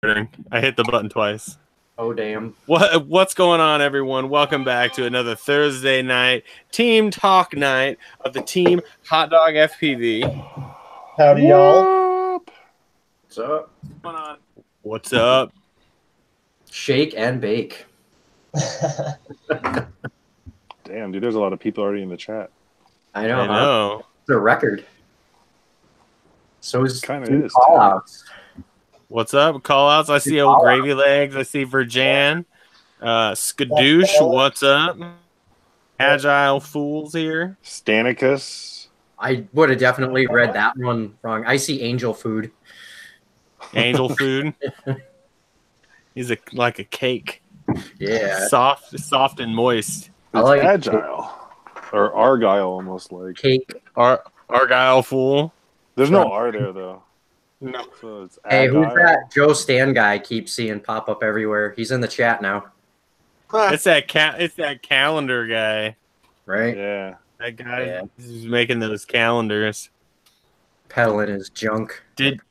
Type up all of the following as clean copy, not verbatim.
I hit the button twice. Oh, damn. What's going on, everyone? Welcome back to another Thursday night team talk night of the team HotdogFPV. Howdy, y'all. What's up? What's going on? What's up? Shake and bake. Damn, dude, there's a lot of people already in the chat. I know. I know. It's a record. So is Kind of two is. call-outs. What's up? Call outs. I see old Gravy Legs. I see Virjan. Skadoosh, what's up? Agile Fools here. Stanicus. I would have definitely read that one wrong. I see angel food. Angel Food. He's like a cake. Yeah. Soft and moist. I It's like agile. Or Argyle, almost like. cake. Argyle Fool. There's no R there, though. No. So it's Hey, Agile. who's that Joe Stan guy I keep seeing pop up everywhere? He's in the chat now. It's that calendar guy. Right? Yeah. That guy who's making those calendars. Peddling his junk. Did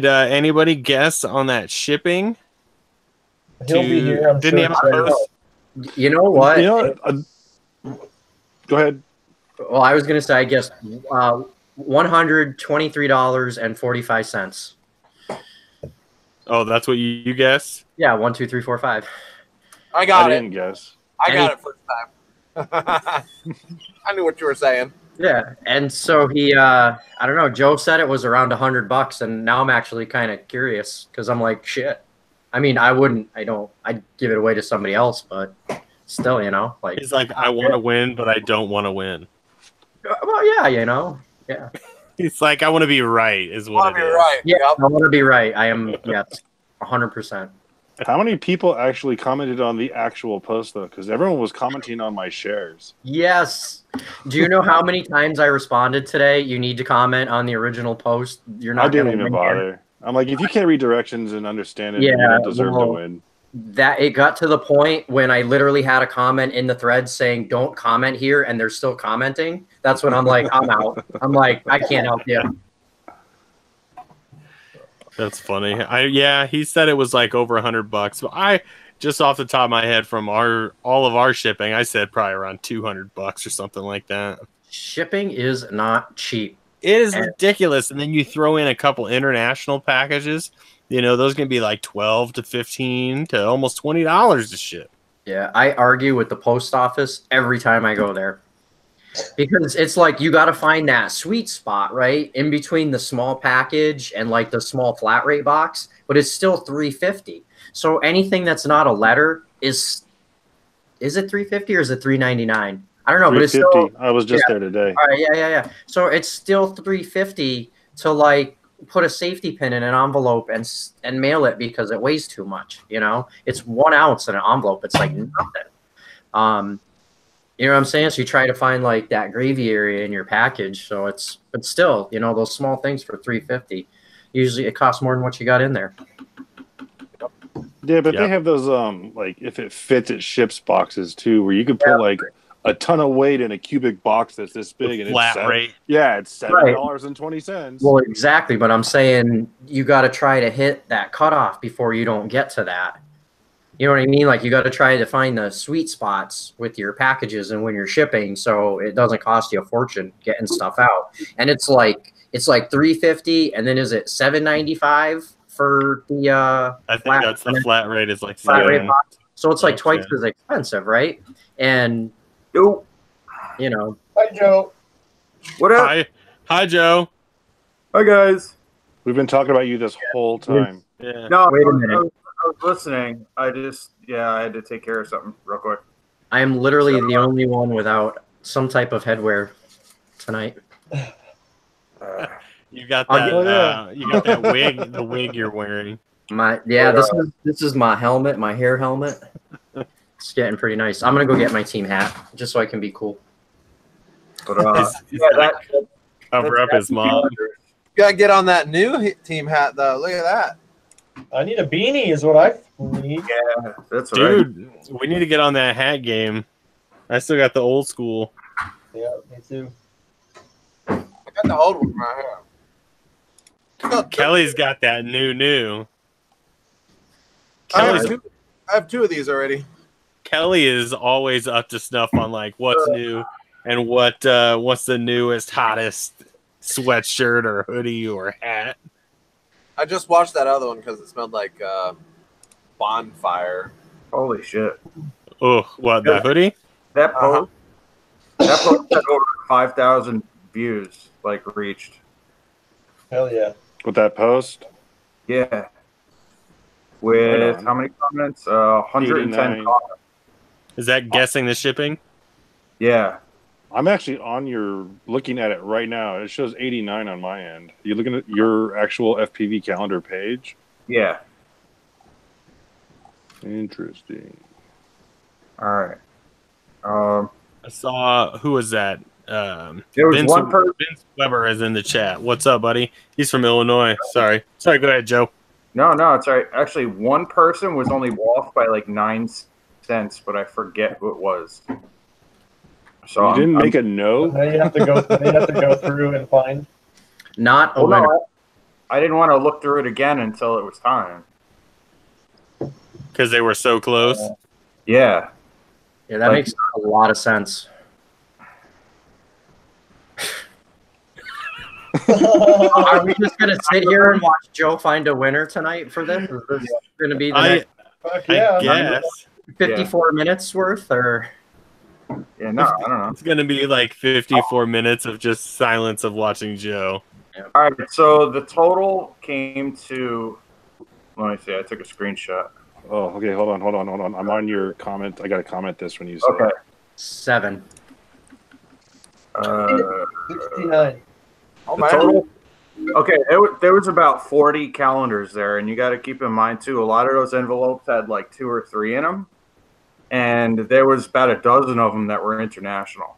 anybody guess on that shipping? He'll be here, I'm Didn't he have a post? You know what? You know, go ahead. Well, I was going to say, I guess, $123.45. Oh, that's what you guessed? Yeah, 1, 2, 3, 4, 5. I got I it. didn't guess. I got it first time. I knew what you were saying. Yeah, and so he, I don't know, Joe said it was around $100, and now I'm actually kind of curious, because I'm like, shit. I mean, I'd give it away to somebody else, but still, you know, like. He's like, I want to win, but I don't want to win. Well, yeah, you know, yeah. He's like, I want to be right, is what it is. Right. Yeah, Yep. I want to be right. I am, yes, 100%. How many people actually commented on the actual post, though? Because everyone was commenting on my shares. Yes. Do you know how many times I responded today? You need to comment on the original post. You're not. I didn't even bother. I'm like, if you can't read directions and understand it, you don't deserve to win. That it got to the point when I literally had a comment in the thread saying, "Don't comment here," and they're still commenting. That's when I'm like, I'm out. I'm like, I can't help you. That's funny. He said it was like over $100, but I just off the top of my head from all of our shipping, I said probably around $200 or something like that. Shipping is not cheap. It is ridiculous, and then you throw in a couple international packages. You know, those can be like $12 to $15 to almost $20 to ship. Yeah, I argue with the post office every time I go there. Because it's like you got to find that sweet spot, right? In between the small package and like the small flat rate box, but it's still $350. So anything that's not a letter is it $350 or is it $399? I don't know, but it's still. I was just there today. All right, yeah. So it's still $350 to like put a safety pin in an envelope and mail it because it weighs too much. You know, it's 1 ounce in an envelope. It's like nothing. You know what I'm saying? So you try to find like that gravy area in your package. So but still, you know, those small things for $350. Usually it costs more than what you got in there. Yeah, but they have those like if it fits, it ships boxes too, where you could put like a ton of weight in a cubic box that's this big and flat rate. Yeah, it's $7.20. Well, exactly, but I'm saying you got to try to hit that cutoff before you don't get to that. You know what I mean? Like you got to try to find the sweet spots with your packages and when you're shipping, so it doesn't cost you a fortune getting stuff out. And it's like $350, and then is it $7.95 for the? I think that's the flat rate is like flat rate $7. box. So it's like twice as expensive, right? And you know. Hi, Joe. What up? Hi, Joe. Hi, guys. We've been talking about you this whole time. Yeah. No, Wait a minute. I was listening. I had to take care of something real quick. I am literally the only one without some type of headwear tonight. You got that. You got that wig. The wig you're wearing. This is my helmet, my hair helmet. It's getting pretty nice. I'm gonna go get my team hat just so I can be cool. But cover up his mom. You gotta get on that new team hat though. Look at that. I need a beanie is what I need. Yeah, that's Dude, we need to get on that hat game. I still got the old school. Yeah, me too. I got the old one right here. Kelly's got that new. Kelly's, I have 2 of these already. Kelly is always up to snuff on like what's new and what's the newest, hottest sweatshirt or hoodie or hat. I just watched that other one because it smelled like bonfire. Holy shit! Oh, what, that hoodie? That post, that post had over 5,000 views, like reached. Hell yeah. With that post, Yeah. With Right on. how many comments? 110 89. comments. Is that guessing the shipping? Yeah. I'm actually on your looking at it right now. It shows 89 on my end. You looking at your actual FPV calendar page? Yeah. Interesting. All right. I saw, who was that? There was one person. Vince Weber is in the chat. What's up, buddy? He's from Illinois. Sorry, go ahead, Joe. No, it's all right. Actually, one person was only off by like 9 cents, but I forget who it was. So You didn't make a note? Now you have to go through and find. Not a Well, winner. no, I didn't want to look through it again until it was time. Because they were so close. Yeah. Yeah, that makes a lot of sense. Are we just gonna sit here and watch Joe find a winner tonight for this? Is this gonna be the next Fuck yeah. I guess 54 minutes worth, or Yeah, no, I don't know. it's gonna be like 54 minutes of just silence of watching Joe. All right, so the total came to, let me see, I took a screenshot. Oh, okay. Hold on. I'm on your comment. I got to comment this when you say Okay. it. 7? 69. Oh, The man. total, okay, there was about 40 calendars there, and you got to keep in mind, too, a lot of those envelopes had like 2 or 3 in them, and there was about a dozen of them that were international.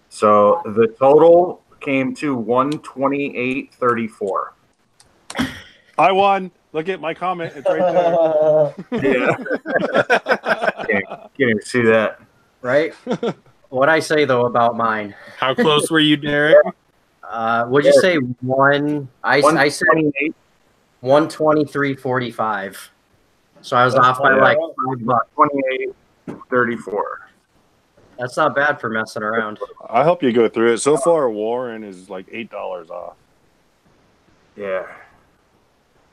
So the total came to 128.34. I won. Look at my comment. It's right there. Yeah. Can't even see that. Right? What'd I say though about mine? How close were you, Derek? Would you say one? I said 128. 123.45. So I was off by like $5. 28.34. That's not bad for messing around. I hope you go through it. So far, Warren is like $8 off. Yeah.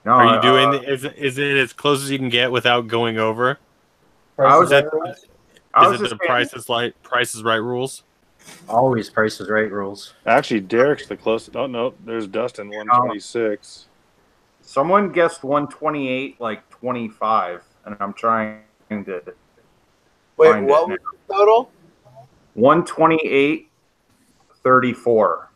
No, Are you doing? Is it as close as you can get without going over? I was Is it, I is was it just the Price is Right rules? Always Price is Right rules. Actually, Derek's the closest. Oh, no. There's Dustin, 126. Someone guessed 128, like 25, and I'm trying to. Wait, find what it was the total? 128.34.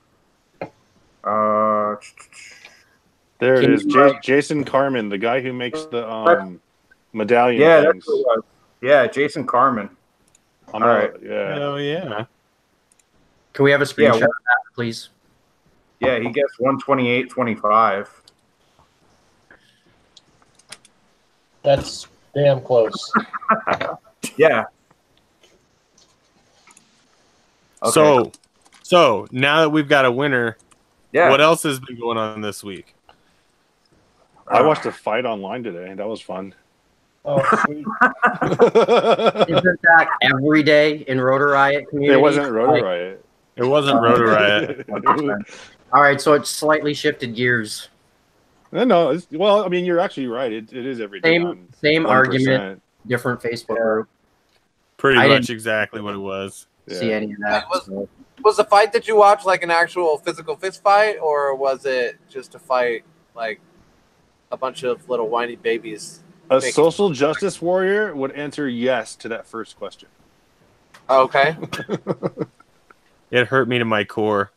There it Can is. you, Jason Carmen, the guy who makes the medallion Yeah, things. that's what it was. Yeah, Jason Carmen. I'm All not- right. Yeah. Oh yeah. Can we have a screenshot Yeah, of that, please? Yeah, he guessed 128.25. That's damn close. Yeah. Okay. So now that we've got a winner, Yeah. what else has been going on this week? I watched a fight online today. That was fun. Oh, sweet. Isn't that every day in Rotor Riot community? It wasn't Rotor Riot. It wasn't Rotor Riot. All right, so it slightly shifted gears. No, well, I mean, you're actually right. It is every day. Same 1%. argument, different Facebook group. Pretty I much didn't- exactly what it was. See any of that? Wait, was the fight that you watched like an actual physical fist fight, or was it just a fight like a bunch of little whiny babies? A social justice warrior would answer yes to that first question. Okay. It hurt me to my core.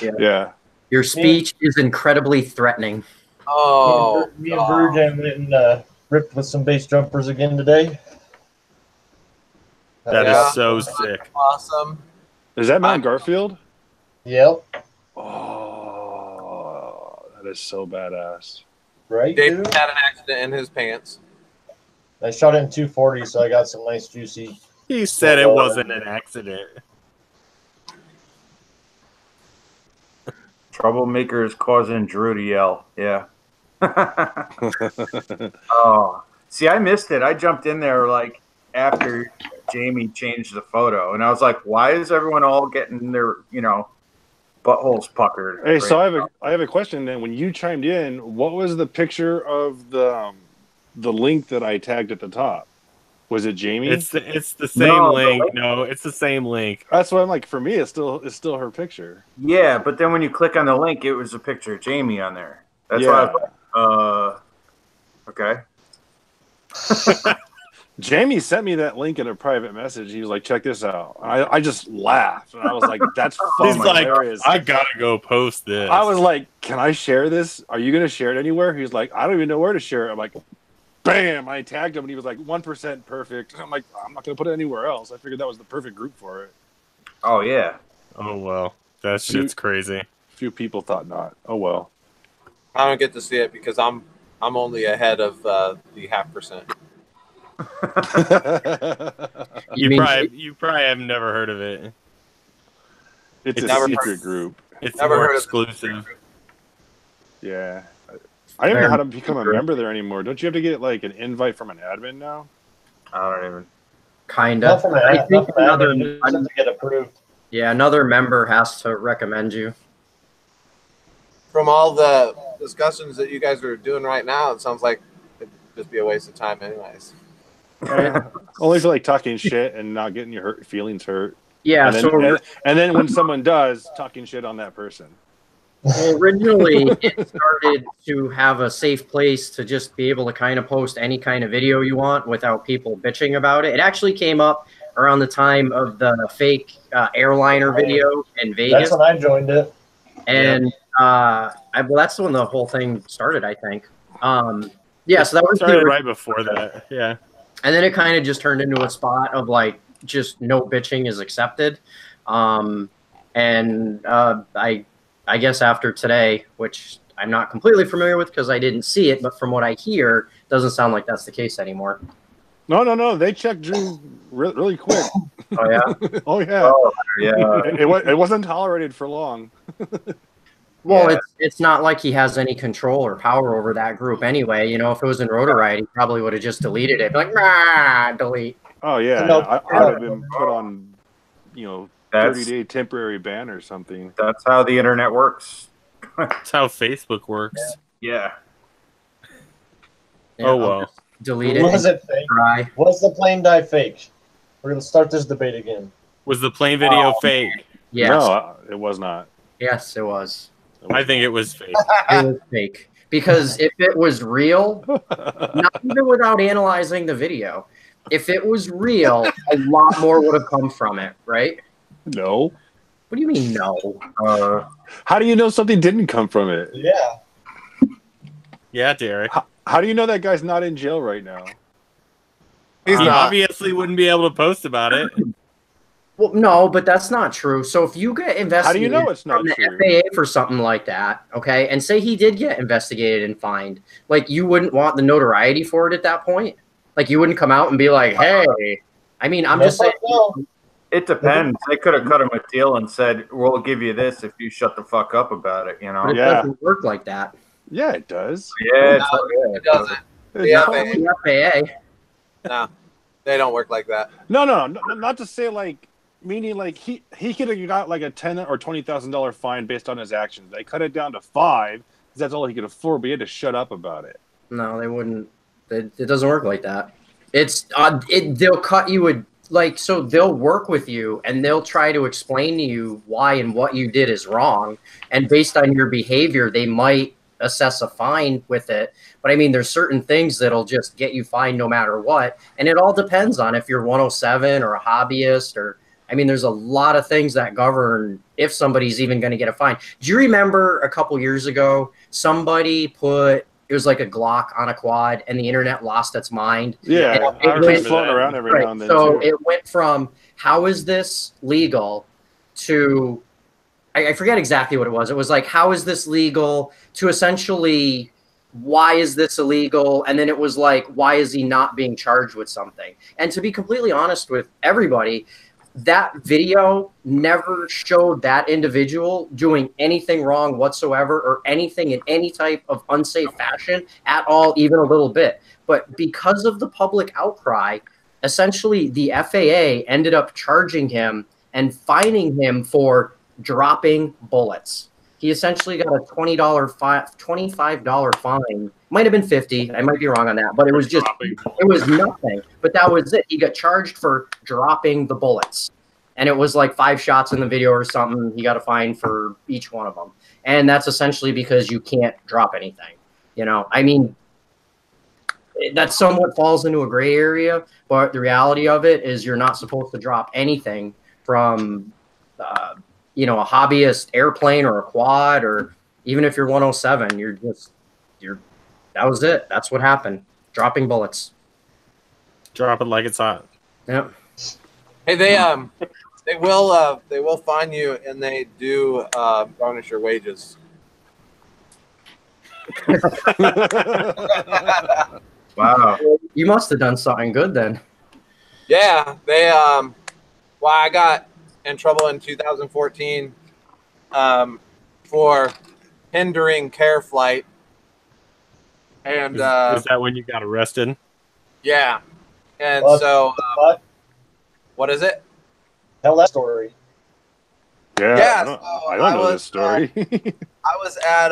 Yeah. Your speech is incredibly threatening. Oh, Me and Virgin went and ripped with some base jumpers again today. That Yeah. is so sick. awesome. Is that Mount Garfield? Yep. Oh, that is so badass. Right, Dave dude? had an accident in his pants. I shot it in 240, so I got some nice juicy. He said it wasn't an accident. Troublemaker is causing Drew to yell. Yeah. Oh, see, I missed it. I jumped in there like after Jamie changed the photo, and I was like, "Why is everyone all getting their, buttholes puckered?" Hey, so right I have a question then. When you chimed in, what was the picture of the link that I tagged at the top? Was it Jamie? It's the same link. No, it's the same link. That's what I'm like. For me, it's still her picture. Yeah, but then when you click on the link, it was a picture of Jamie on there. That's why I was like, okay. Jamie sent me that link in a private message. He was like, "Check this out." I just laughed, and I was like, "That's He's like, hilarious." I gotta go post this. I was like, "Can I share this? Are you gonna share it anywhere?" He's like, "I don't even know where to share it." I'm like, "Bam!" I tagged him, and he was like, 1% perfect. I'm like, "I'm not gonna put it anywhere else." I figured that was the perfect group for it. Oh yeah. Oh well, that shit's crazy. Few people thought not. Oh well. I don't get to see it because I'm only ahead of the 0.5%. You probably have never heard of it. It's a never secret group. It's Never more heard of exclusive. Yeah. I don't even know how to become a member there anymore. Don't you have to get like an invite from an admin now? I don't even. Kind Not of. from I think another. you just have to get approved. Yeah, another member has to recommend you. From all the discussions that you guys are doing right now, it sounds like it'd just be a waste of time anyways. Only for like talking shit and not getting your feelings hurt. Yeah, and then when someone does, talking shit on that person. Well, originally, it started to have a safe place to just be able to kind of post any kind of video you want without people bitching about it. It actually came up around the time of the fake airliner video in Vegas. That's when I joined it. And that's when the whole thing started, I think. Yeah, so that was started right before that. Yeah. And then it kind of just turned into a spot of like just no bitching is accepted. I guess after today, which I'm not completely familiar with because I didn't see it, but from what I hear, doesn't sound like that's the case anymore. No. They checked Drew really quick. Oh yeah. Oh yeah. Oh, yeah. It wasn't tolerated for long. Well, Yeah. it's not like he has any control or power over that group anyway. You know, if it was in Rotorite, he probably would have just deleted it. Be like, nah, delete. Oh yeah. No, I would have been put on, 30-day temporary ban or something. That's how the internet works. That's how Facebook works. Yeah. Yeah, Oh well. Delete it. Was it fake? Try. Was the plane die fake? We're going to start this debate again. Was the plane video fake? Yes. No, it was not. Yes, it was. I think it was fake. It was fake. Because if it was real, not even without analyzing the video, if it was real, a lot more would have come from it, right? No. What do you mean no? How do you know something didn't come from it? Yeah. Yeah, Derek. How do you know that guy's not in jail right now? He's He not. obviously wouldn't be able to post about it. Well, no, but that's not true. So if you get investigated How do you know it's not from the true? FAA for something like that, okay, and say he did get investigated and fined, like you wouldn't want the notoriety for it at that point? Like you wouldn't come out and be like, hey, I mean, I'm just saying. It depends. They could have cut him a deal and said, "We'll give you this if you shut the fuck up about it." But it Yeah. doesn't work like that. Yeah, it does. Yeah. It doesn't. The FAA. No, they don't work like that. No, not to say like, meaning like he could have got like a $10,000 or $20,000 fine based on his actions. They cut it down to $5 because that's all he could afford. But he had to shut up about it. No, they wouldn't. It doesn't work like that. It's they'll cut you so they'll work with you and they'll try to explain to you why and what you did is wrong, and based on your behavior, they might assess a fine with it. But I mean, there's certain things that'll just get you fined no matter what, and it all depends on if you're 107 or a hobbyist, or I mean, there's a lot of things that govern if somebody's even going to get a fine. Do you remember a couple years ago somebody put it was like a Glock on a quad, and the internet lost its mind? Yeah, it it keeps floating around every now and then. So too. it went from how is this legal to I forget exactly what it was. It was like how is this legal to essentially why is this illegal? And then it was like why is he not being charged with something? And to be completely honest with everybody, that video never showed that individual doing anything wrong whatsoever or anything in any type of unsafe fashion at all, even a little bit. But because of the public outcry, essentially the FAA ended up charging him and fining him for dropping bullets. He essentially got a $25 fine. Might have been 50. I might be wrong on that, but it was just, it was nothing. But that was it. He got charged for dropping the bullets. And it was like 5 shots in the video or something. He got a fine for each one of them. And that's essentially because you can't drop anything. You know, I mean, that somewhat falls into a gray area, but the reality of it is you're not supposed to drop anything from, you know, a hobbyist airplane or a quad, or even if you're 107, that was it. That's what happened. Dropping bullets. Drop it like it's hot. Yep. Hey, they will fine you, and they do garnish your wages. Wow. You must have done something good then. Yeah, they well, I got in trouble in 2014 for hindering care flight. And Is that when you got arrested? yeah. And Well, so what is it? Tell that story. Yeah, Yeah, I don't know this story. I was at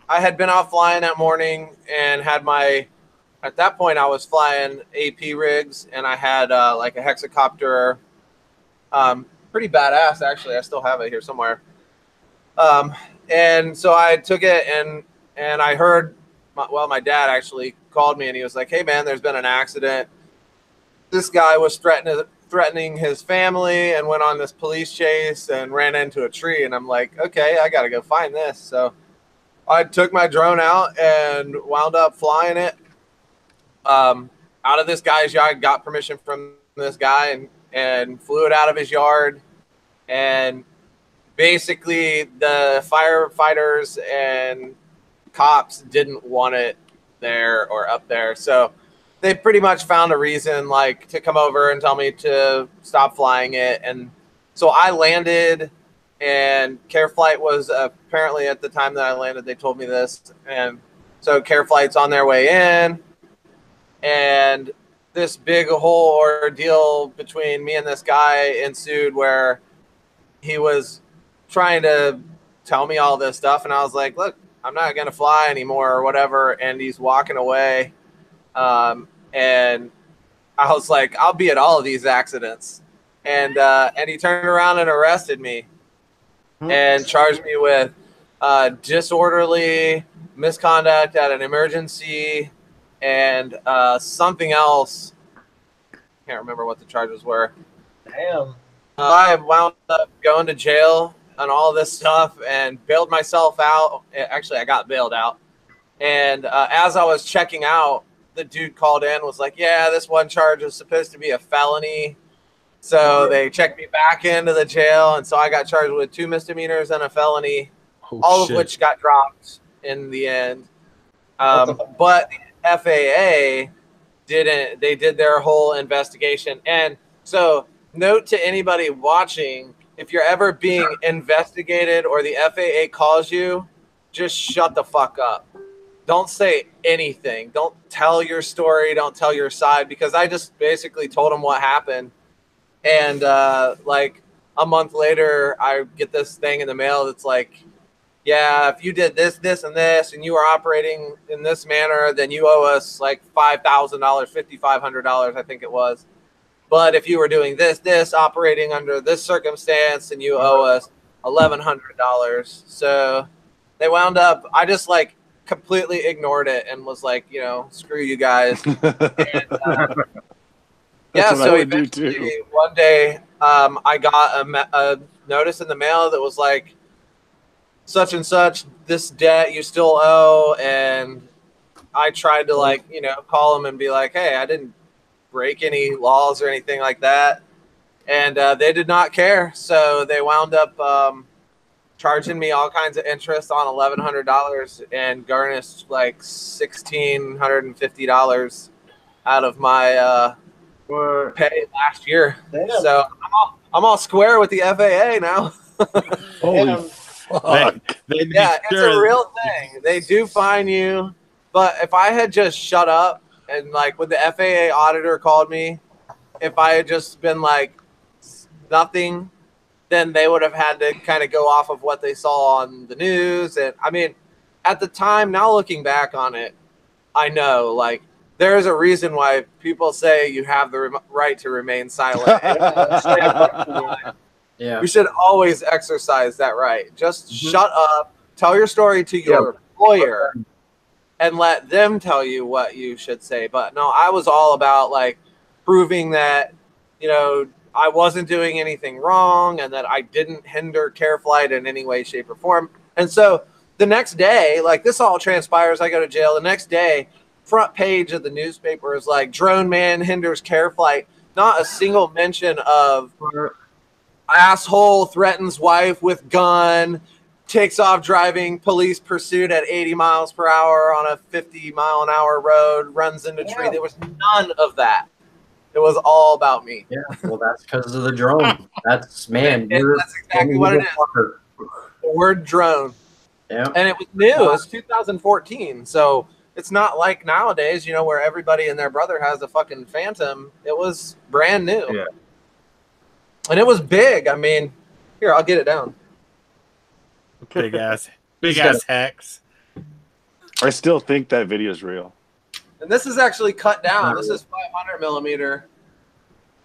I had been out flying that morning and had my, at that point I was flying AP rigs, and I had like a hexacopter, pretty badass actually. I still have it here somewhere. And so I took it, and I heard, my dad actually called me, and he was like, "Hey man, there's been an accident. This guy was threatening his family and went on this police chase and ran into a tree." And I'm like, okay, I got to go find this. So I took my drone out and wound up flying it out of this guy's yard, got permission from this guy, and flew it out of his yard. And basically the firefighters and cops didn't want it there or up there. So they pretty much found a reason like to come over and tell me to stop flying it. And so I landed, and care flight was apparently, at the time that I landed, they told me this. And so care flight's on their way in, and this big whole ordeal between me and this guy ensued, where he was trying to tell me all this stuff. And I was like, look, I'm not going to fly anymore or whatever. And he's walking away. And I was like, I'll be at all of these accidents. And he turned around and arrested me and charged me with disorderly misconduct at an emergency and something else. Can't remember what the charges were. Damn. I wound up going to jail and all this stuff and bailed myself out. Actually, I got bailed out. And as I was checking out, the dude called in, was like, yeah, this one charge is supposed to be a felony. So they checked me back into the jail. And so I got charged with 2 misdemeanors and a felony, all of which got dropped in the end. But the FAA didn't. They did their whole investigation. And so note to anybody watching, if you're ever being investigated or the FAA calls you, just shut the fuck up. Don't say anything. Don't tell your story. Don't tell your side, because I just basically told them what happened. And like a month later, I get this thing in the mail that's like, yeah, if you did this, this, and this, and you were operating in this manner, then you owe us like $5,000, $5,500, I think it was. But if you were doing this, operating under this circumstance, then you owe us $1,100. So they wound up, I just like completely ignored it and was like, you know, screw you guys. And, yeah, so eventually one day I got a notice in the mail that was like, such and such, this debt you still owe. And I tried to like, you know, call them and be like, hey, I didn't break any laws or anything like that. And they did not care. So they wound up charging me all kinds of interest on $1,100 and garnished like $1,650 out of my pay last year. Damn. So I'm all square with the FAA now. Holy Damn. fuck! Yeah, it's a real thing. They do fine you, but if I had just shut up and like when the FAA auditor called me, if I had just been like nothing, then they would have had to kind of go off of what they saw on the news. And I mean, at the time, now looking back on it, I know like there is a reason why people say you have the right to remain silent. Yeah. We should always exercise that right. Just shut up, tell your story to your employer, and let them tell you what you should say. But no, I was all about like proving that, you know, I wasn't doing anything wrong and that I didn't hinder care flight in any way, shape, or form. And so the next day, like this all transpires, I go to jail. The next day, front page of the newspaper is like drone man hinders care flight. Not a single mention of asshole threatens wife with gun, takes off driving, police pursuit at 80 miles per hour on a 50-mile-an-hour road, runs into tree. There was none of that. It was all about me. Yeah, well, that's because of the drone. That's, man. That's exactly what it is. The word drone. Yeah. And it was new. It was 2014. So it's not like nowadays, you know, where everybody and their brother has a fucking Phantom. It was brand new. Yeah. And it was big. I mean, here, I'll get it down. Big ass hex. I still think that video is real. And this is actually cut down. This is 500 millimeter.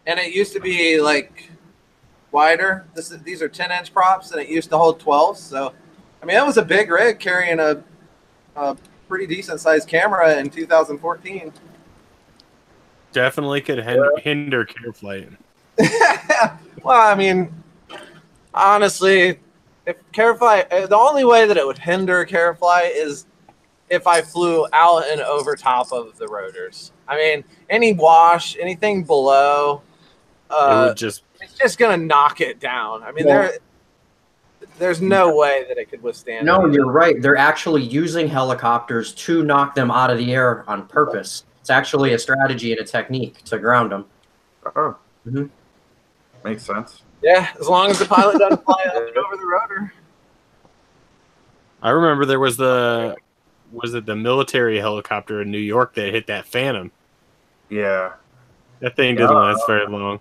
And it used to be like wider. These are 10-inch props, and it used to hold 12. So, I mean, that was a big rig carrying a pretty decent sized camera in 2014. Definitely could hinder care flight. Well, I mean, honestly, if care flight, the only way that it would hinder care flight is if I flew out and over top of the rotors. I mean, any wash, anything below, it would just it's just gonna knock it down. I mean, there's no way that it could withstand. No, you're right. They're actually using helicopters to knock them out of the air on purpose. It's actually a strategy and a technique to ground them. Oh, Mhm. makes sense. Yeah, as long as the pilot doesn't fly up and over the rotor. I remember there was the military helicopter in New York that hit that Phantom. Yeah. That thing didn't last very long.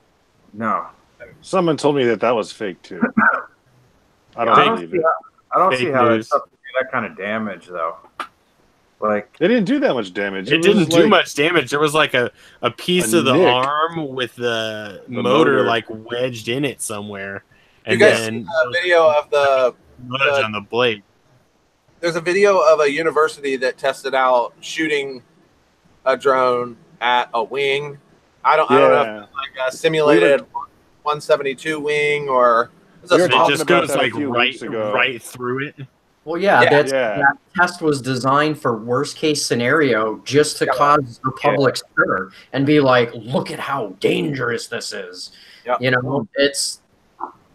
No. Someone told me that was fake too. I don't believe it. I don't Fake see how news. it's up to do that kind of damage though. Like They didn't do that much damage. It didn't do much damage. There was like a piece of the nick. arm with the motor like wedged in it somewhere. And You guys then see a video of wedge on the blade. there's a video of a university that tested out shooting a drone at a wing. I don't know if it's like a simulated 172 wing or We were It talking just about goes that a like few weeks ago. right through it. Well, yeah, Yeah. that test was designed for worst case scenario, just to cause the public stir and be like, look at how dangerous this is. Yep. You know, it's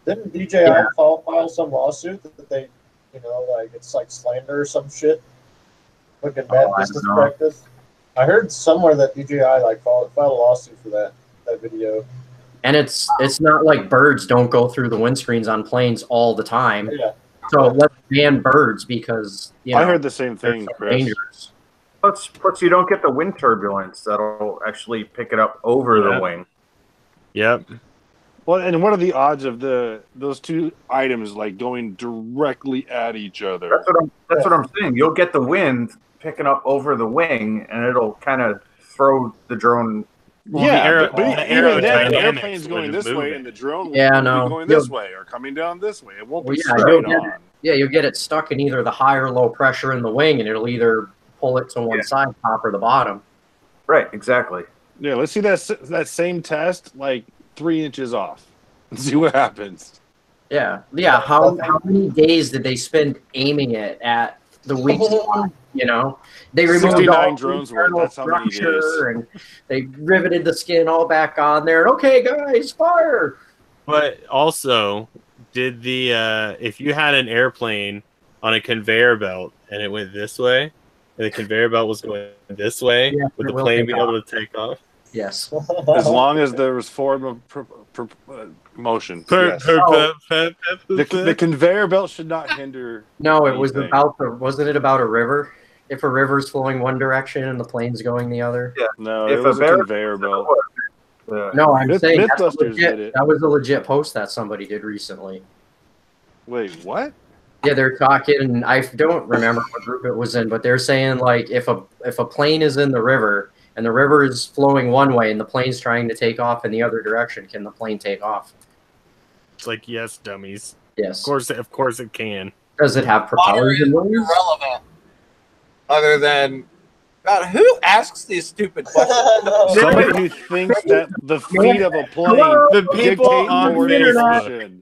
Didn't DJI file some lawsuit that they, you know, like it's like slander or some shit? Looking bad business practice. I heard somewhere that DJI like filed a lawsuit for that video. and it's not like birds don't go through the windscreens on planes all the time. Yeah. So let's ban birds because I heard the same thing, they're Chris. dangerous. plus you don't get the wind turbulence that'll actually pick it up over the wing. Yep. Well, and what are the odds of those two items like going directly at each other? That's what I'm saying. You'll get the wind picking up over the wing, and it'll kind of throw the drone. Well, but the even then, the aerodynamics airplane's going wouldn't this move way, it. and the drone will Yeah, be no. going this way or coming down this way. It won't be Well, yeah, straight you'll on. you'll get it stuck in either the high or low pressure in the wing, and it'll either pull it to one side, top or the bottom. Right, exactly. Yeah, let's see that same test like 3 inches off and see what happens. Yeah. How many days did they spend aiming it at the weak spot? You know, they removed 69 all the drones worth. internal That's how many structure, and they riveted the skin all back on there. Okay, guys, fire! But also, did the if you had an airplane on a conveyor belt and it went this way, and the conveyor belt was going this way, Yeah, would it the will plane take be off. able to take off? Yes. As long as there was forward motion. Yes. The conveyor belt should not hinder. No, it was anything. about the. Wasn't it about a river? If a river's flowing one direction and the plane's going the other. Yeah. No, If it was a bear- conveyor belt. No, I'm saying Mythbusters did it. that was a legit post that somebody did recently. Wait, what? Yeah, they're talking, and I don't remember what group it was in, but they're saying like if a plane is in the river and the river is flowing one way and the plane's trying to take off in the other direction, can the plane take off? It's like, yes, dummies. Yes. Of course it can. Does it have Water propellers is and wings? irrelevant. Other than, God, who asks these stupid questions? Somebody who thinks that the feet of a plane The people dictate on forward the internet. motion.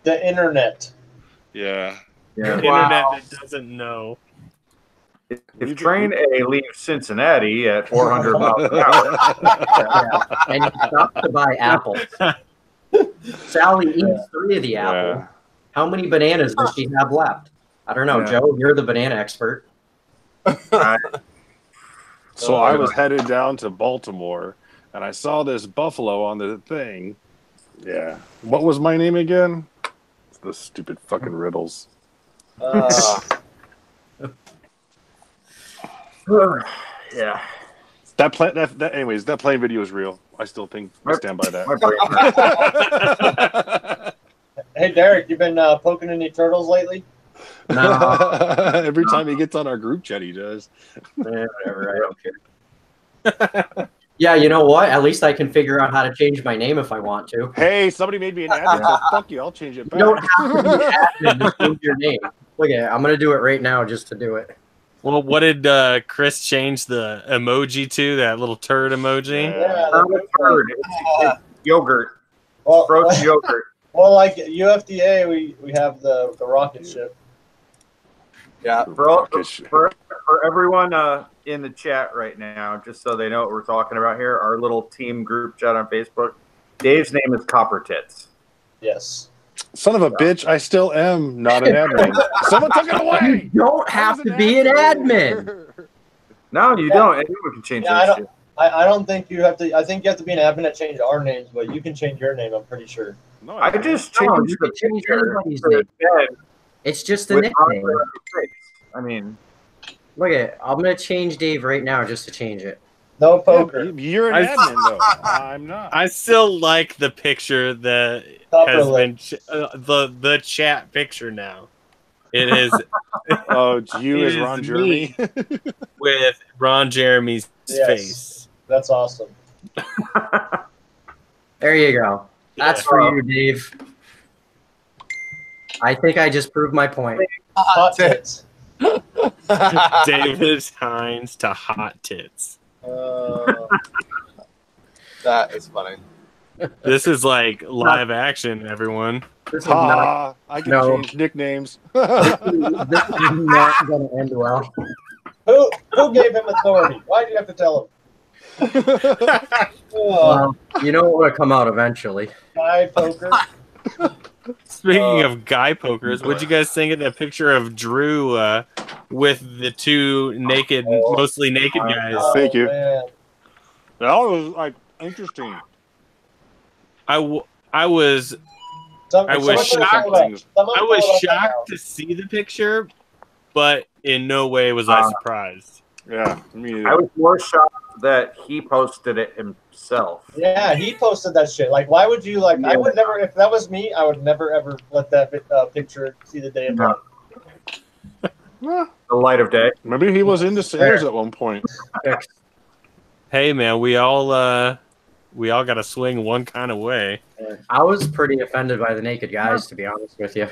The internet. Yeah. The Yeah. internet that doesn't know. If train A leaves Cincinnati at 400 miles an hour, Yeah. And you stop to buy apples. Sally eats 3 of the apple. Yeah. How many bananas does she have left? I don't know, Yeah. Joe. You're the banana expert. So I was headed down to Baltimore, and I saw this buffalo on the thing. Yeah. What was my name again? It's the stupid fucking riddles. yeah. That plane. Anyways, that plane video is real. I still think I stand by My brain hurts. Hey, Derek, you been poking any turtles lately? that. Every time he gets on our group chat, he does. Whatever, I don't care. Yeah, you know what? At least I can figure out how to change my name if I want to. Hey, somebody made me an admin. So fuck you. I'll change it You back. don't have to be an admin to change your name. Look at it. I'm going to do it right now just to do it. Well, what did Chris change the emoji to? That little turd emoji? Yeah. Not a turd. It's yogurt. Well, Frozen yogurt. well, like UFDA, we have the rocket ship. Yeah. For everyone in the chat right now, just so they know what we're talking about here, our little team group chat on Facebook, Dave's name is Copper Tits. Yes. Son of a bitch, I still am not an admin. Someone took it away. You don't have to be an admin. No, you don't. Anyone can change Yeah, that shit. I don't think you have to. I think you have to be an admin to change our names, but you can change your name. I'm pretty sure. No, I just No, changed you the can change picture anybody's to the name. bed It's just a with nickname. Andre on the face. I mean, Look at it. I'm going to change Dave right now just to change it. No poker. You're an admin though. I'm not. I still like the picture that Copper has lip. been the chat picture now. It is Oh, it's you It as is Ron me. Jeremy. with Ron Jeremy's Yes. face. That's awesome. There you go. That's Yeah. for you, Dave. I think I just proved my point. Hot tits. David Hines to hot tits. That is funny. This is like live action, everyone. This is not, Ha! I can No. change nicknames. this is not going to end well. Who gave him authority? Why do you have to tell him? Well, you know what will come out eventually. Guy poker. Speaking of guy pokers, what'd you guys think of that picture of Drew with the two naked, mostly naked guys? Thank you. Man. That was like interesting. I was I was shocked to see the picture, but in no way was I surprised. Yeah, me I was more shocked that he posted it himself. Yeah, he posted that shit. Like, why would you like? I would never. If that was me, I would never ever let that picture see the day of light. The light of day. Maybe he was into singers at one point. Hey man, we all got to swing one kind of way. I was pretty offended by the naked guys, to be honest with you.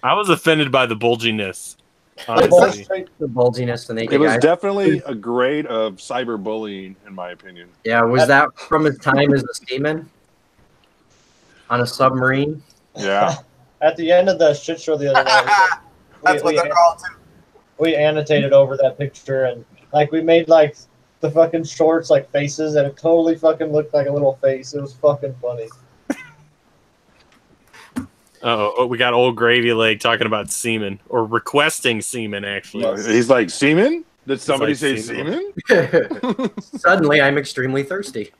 I was offended by the bulginess. The Honestly, The bulginess, the naked It was guys. definitely a grade of cyberbullying, in my opinion. Yeah, was that from his time as a seaman on a submarine? Yeah. At the end of the shit show the other night, That's what they're called too. we annotated over that picture and like we made like the fucking shorts like faces and it totally fucking looked like a little face. It was fucking funny. oh, we got old Gravy Leg talking about semen or requesting semen. Actually, He's like, semen? Did somebody like say semen. semen? Suddenly, I'm extremely thirsty.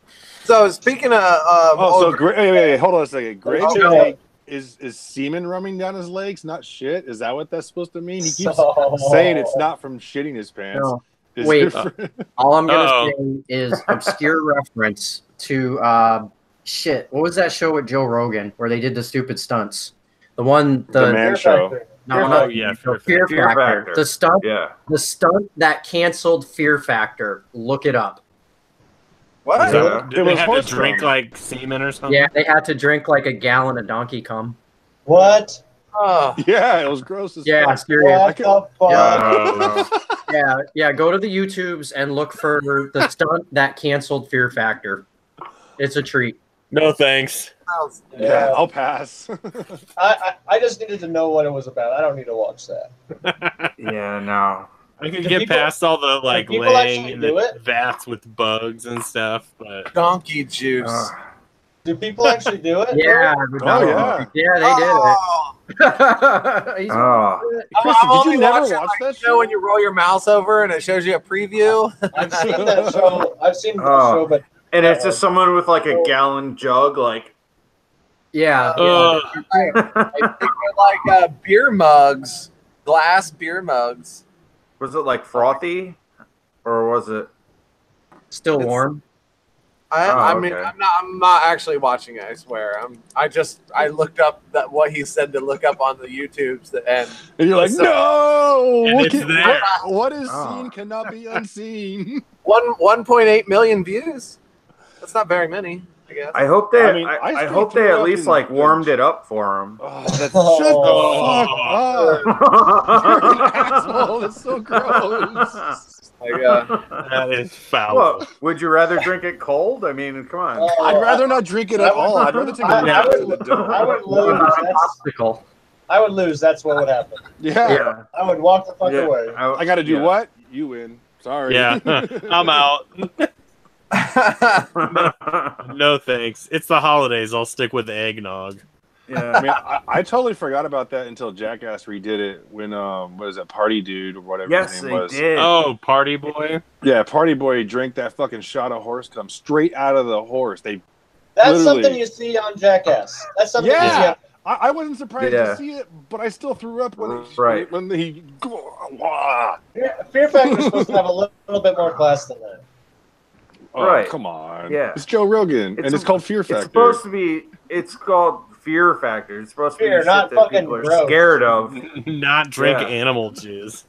So speaking of, Oh, so wait, hold on a second. Greg Oh, is no. like, is semen running down his legs? Not shit. Is that what that's supposed to mean? He keeps So- saying it's not from shitting his pants. No. Is Wait, it from- all I'm gonna Uh-oh. say is obscure reference to shit. What was that show with Joe Rogan where they did the stupid stunts? The one The Man Fear Show. Factor. no, Fear no, Oh Factor. yeah, Fear Fear Factor. Factor. The Yeah. stunt that canceled Fear Factor. Look it up. what? Yeah. So, did It they was have to horse drink cum. like semen or something? Yeah, they had to drink like a gallon of donkey cum. What? Oh, Yeah, it was gross as Yeah, fuck. serious. What the fuck? Oh, Yeah. Go to the YouTubes and look for the stunt that canceled Fear Factor. It's a treat. No thanks. sounds- Yeah, I'll pass. I just needed to know what it was about. I don't need to watch that. yeah, no. I can Do get people- past all the like people laying actually in do the it? vats with bugs and stuff, but donkey juice. Do people actually do it? Yeah. Oh, yeah. Yeah, they did Oh, it. He's Oh. Kristen, did only you never watching, watch like, that you know, when show? you roll your mouse over and it shows you a preview. I've seen that show. I've seen that Oh. show, but And it's just someone with like a gallon jug, like. Yeah. They were like beer mugs, glass beer mugs. Was it like frothy, or was it? Still warm. I mean, okay. I'm not actually watching it. I swear. I looked up what he said to look up on the YouTubes, and And you're like, So- no! And What, it's can- there. what is Oh. seen cannot be unseen. 1.8 million views. That's not very many, I guess. I hope they. I mean, I I hope threw they it at up least in like the- warmed it up for him. Oh, that's, shut the fuck up. You're an asshole. That's so gross. that is foul. What? Would you rather drink it cold? I mean, come on. I'd rather not drink it at all. I'd rather take a I nap would- in the dome. I would What lose. about a That's, popsicle? I would lose. That's what would happen. Yeah. I would walk the fuck away. I got to do what? You win. Sorry. Yeah, I'm out. No thanks. It's the holidays. I'll stick with eggnog. Yeah. I mean, I totally forgot about that until Jackass redid it when what was that Party Dude or whatever Yes, his they name was. did. Oh, party boy. Yeah, Party Boy drank that fucking shot of horse cum straight out of the horse. They That's literally- something you see on Jackass. That's something you see yeah. on. I wasn't surprised Yeah. to see it, but I still threw up when Right. when he. Wah. Fear Factor is supposed to have a little bit more class than that. Oh, Right. come on. Yeah. It's Joe Rogan, and it's called Fear Factor. It's supposed to be. It's called Fear Factor. It's supposed to Fear, be shit not that fucking people are gross. scared of. Not drink Yeah. animal jizz.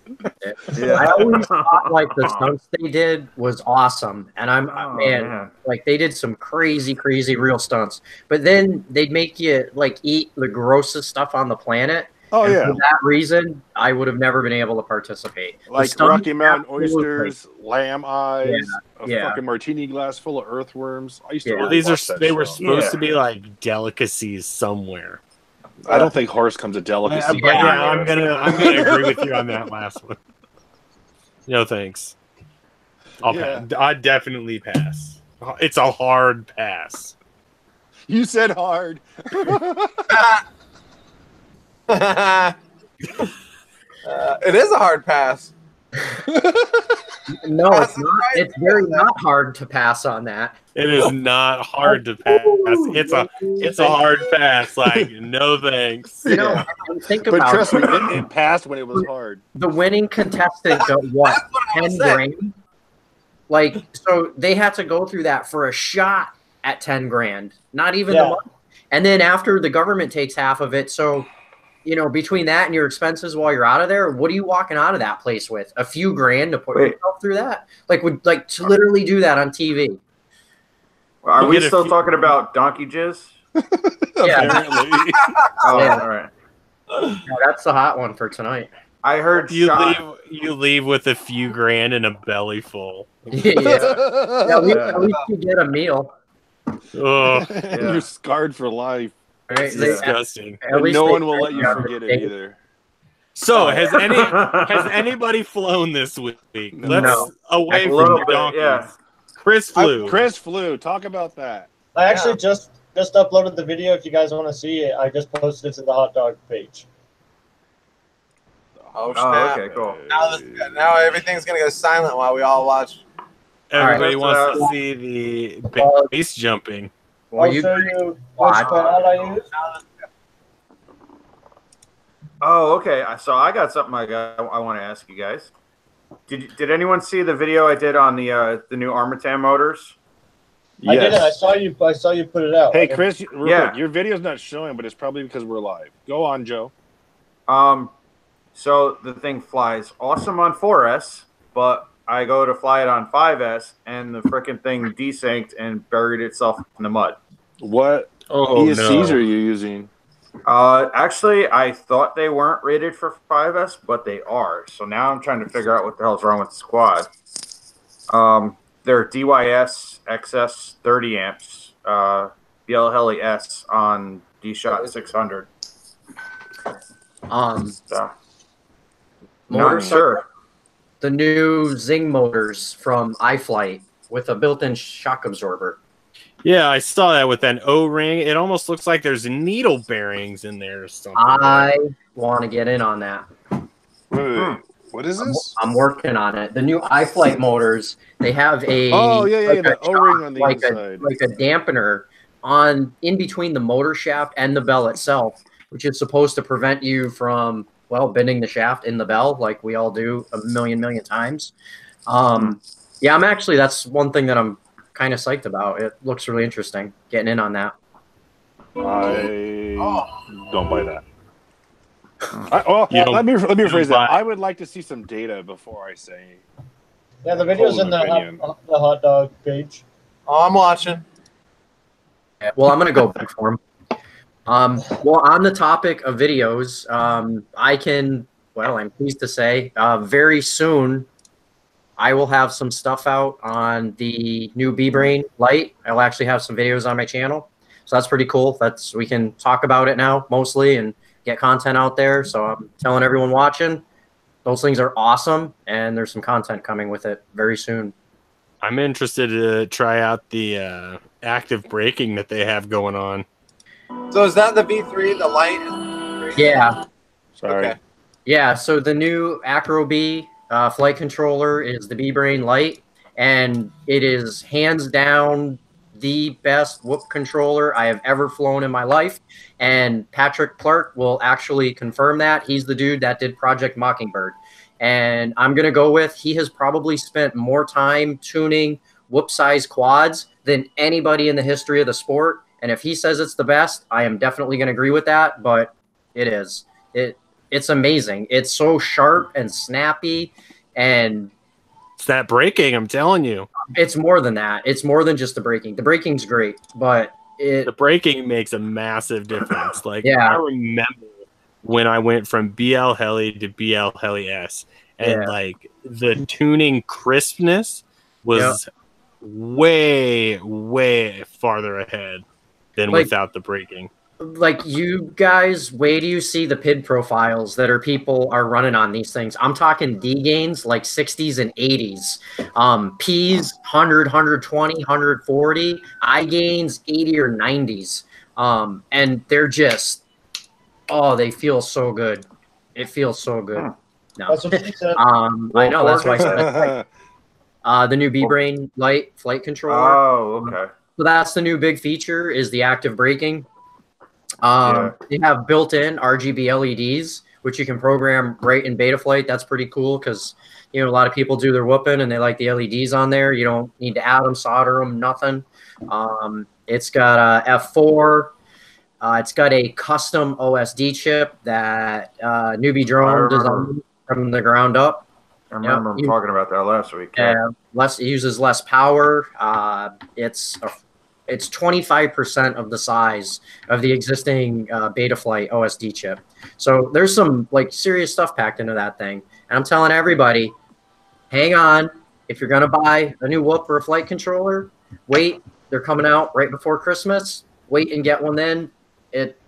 I always thought like the stunts they did was awesome, and Oh, man, like they did some crazy real stunts. But then they'd make you like eat the grossest stuff on the planet. Oh and yeah, for that reason, I would have never been able to participate. The like stunts Rocky Mountain absolutely- oysters, lamb eyes, a yeah. fucking martini glass full of earthworms. I used to. Yeah. really Well, these watch are that they were show. supposed Yeah. to be like delicacies somewhere. I don't think horse comes a But delicacy. yeah, I'm gonna agree with you on that last one. No thanks. I definitely pass. It's a hard pass. You said hard. It is a hard pass. No, it's not. It's very not hard to pass on that. It is not hard to pass. It's a hard pass. Like no thanks. You know, think But about trust me, it. it passed when it was hard. The winning contestant got what? That's what I was 10 saying. grand? Like, so they had to go through that for a shot at 10 grand. Not even the Yeah. money. And then after the government takes half of it, so you know, between that and your expenses while you're out of there, what are you walking out of that place with? A few grand to put Wait. yourself through that? Like, would like to literally do that on TV? Are You we get a still few- talking about donkey jizz? Yeah. Apparently. Oh, Yeah. all right. Yeah, that's the hot one for tonight. I heard You leave with a few grand and a belly full. Yeah, at least you get a meal. Oh, Yeah. You're scarred for life. Right? it's They- disgusting. at And least no they one will let you figure out forget the it either. So has anybody flown this week? Let's No. away A from little the bit, donkeys. yeah. Chris flew. Chris flew. Talk about that. I actually just uploaded the video. If you guys want to see it, I just posted it to the hot dog page. Oh Oh, snap! okay, cool. Now everything's gonna go silent while we all watch. Everybody All wants right. to see the base jumping. Well, I'll you show you which watch. quad I use. Oh, okay. So I got something I want to ask you guys. Did anyone see the video I did on the new Armatan motors? I didn't. I saw you put it out. Hey, Chris, real Yeah. quick, your video's not showing, but it's probably because we're live. Go on, Joe. So the thing flies awesome on 4S, but I go to fly it on 5S, and the freaking thing desynced and buried itself in the mud. What Oh ESCs no! are you using? Actually, I thought they weren't rated for 5S, but they are. So now I'm trying to figure out what the hell's wrong with the squad. They're DYS XS 30 amps, BL Heli S on D-Shot 600. So, not sure. The new Zing motors from iFlight with a built-in shock absorber. Yeah, I saw that with an O-ring. It almost looks like there's needle bearings in there or something. I want to get in on that. Wait. What is this? I'm working on it. The new iFlight motors, they have a the a O-ring on the like inside. like a dampener on in between the motor shaft and the bell itself, which is supposed to prevent you from bending the shaft in the bell like we all do a million times. Yeah, that's one thing that I'm kind of psyched about. It looks really interesting. Getting in on that. I don't buy that. Let me rephrase that. I would like to see some data before I say. Yeah, the video's in the hot dog page. Oh, I'm watching. Yeah, well, I'm gonna go back for him. Well, on the topic of videos, I'm pleased to say, very soon, I will have some stuff out on the new B-Brain Lite. I'll actually have some videos on my channel, so that's pretty cool. We can talk about it now mostly and get content out there. So I'm telling everyone watching, those things are awesome, and there's some content coming with it very soon. I'm interested to try out the active braking that they have going on. So is that the V3, the light? Yeah. Sorry. Okay. Yeah, so the new Acro B flight controller is the B-Brain Lite, and it is hands down the best whoop controller I have ever flown in my life. And Patrick Clark will actually confirm that. He's the dude that did Project Mockingbird. And I'm going to go with he has probably spent more time tuning whoop-size quads than anybody in the history of the sport. And if he says it's the best, I am definitely going to agree with that, but it is. It's amazing. It's so sharp and snappy, and It's that braking, I'm telling you. it's more than that. It's more than just the braking. The braking's great, but The braking makes a massive difference. Like, Yeah. I remember when I went from BL Heli to BL Heli S, and like the tuning crispness was way farther ahead than without the braking. like you guys, wait till you see the PID profiles that people are running on these things. I'm talking D gains like 60s and 80s. P's 100, 120, 140, I gains 80 or 90s. And they're just, they feel so good. It feels so good. No. That's what she said. I know, that's why I said the new B-Brain Lite flight controller. Oh, okay. So that's the new big feature is the active braking. They have built-in RGB LEDs, which you can program right in Betaflight. That's pretty cool because, a lot of people do their whooping and they like the LEDs on there. You don't need to add them, solder them, nothing. It's got a F4. It's got a custom OSD chip that Newbie Drone designed from the ground up. I remember him talking about that last week. It uses less power. It's 25% of the size of the existing Betaflight OSD chip. So there's some serious stuff packed into that thing. And I'm telling everybody, hang on. If you're going to buy a new whoop or a flight controller, wait. They're coming out right before Christmas. Wait and get one then. It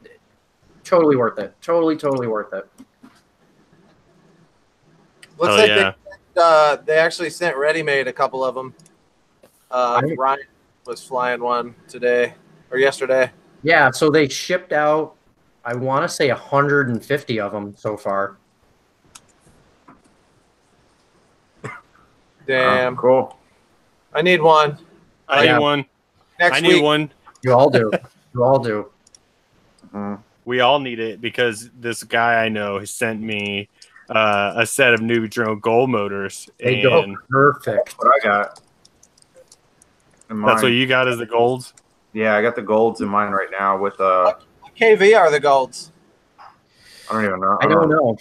totally worth it. Totally worth it. Looks like they actually sent ready-made a couple of them. Ryan was flying one today or yesterday. Yeah, so they shipped out, I want to say 150 of them so far. Damn. Cool. I need one. I need one. Next I need week. one. You all do. You all do. We all need it because this guy I know has sent me a set of new drone gold motors. They go perfect. What I got. In mine. That's what you got as the golds? Yeah, I got the golds in mine right now with What KV are the golds? I don't even know. I don't know.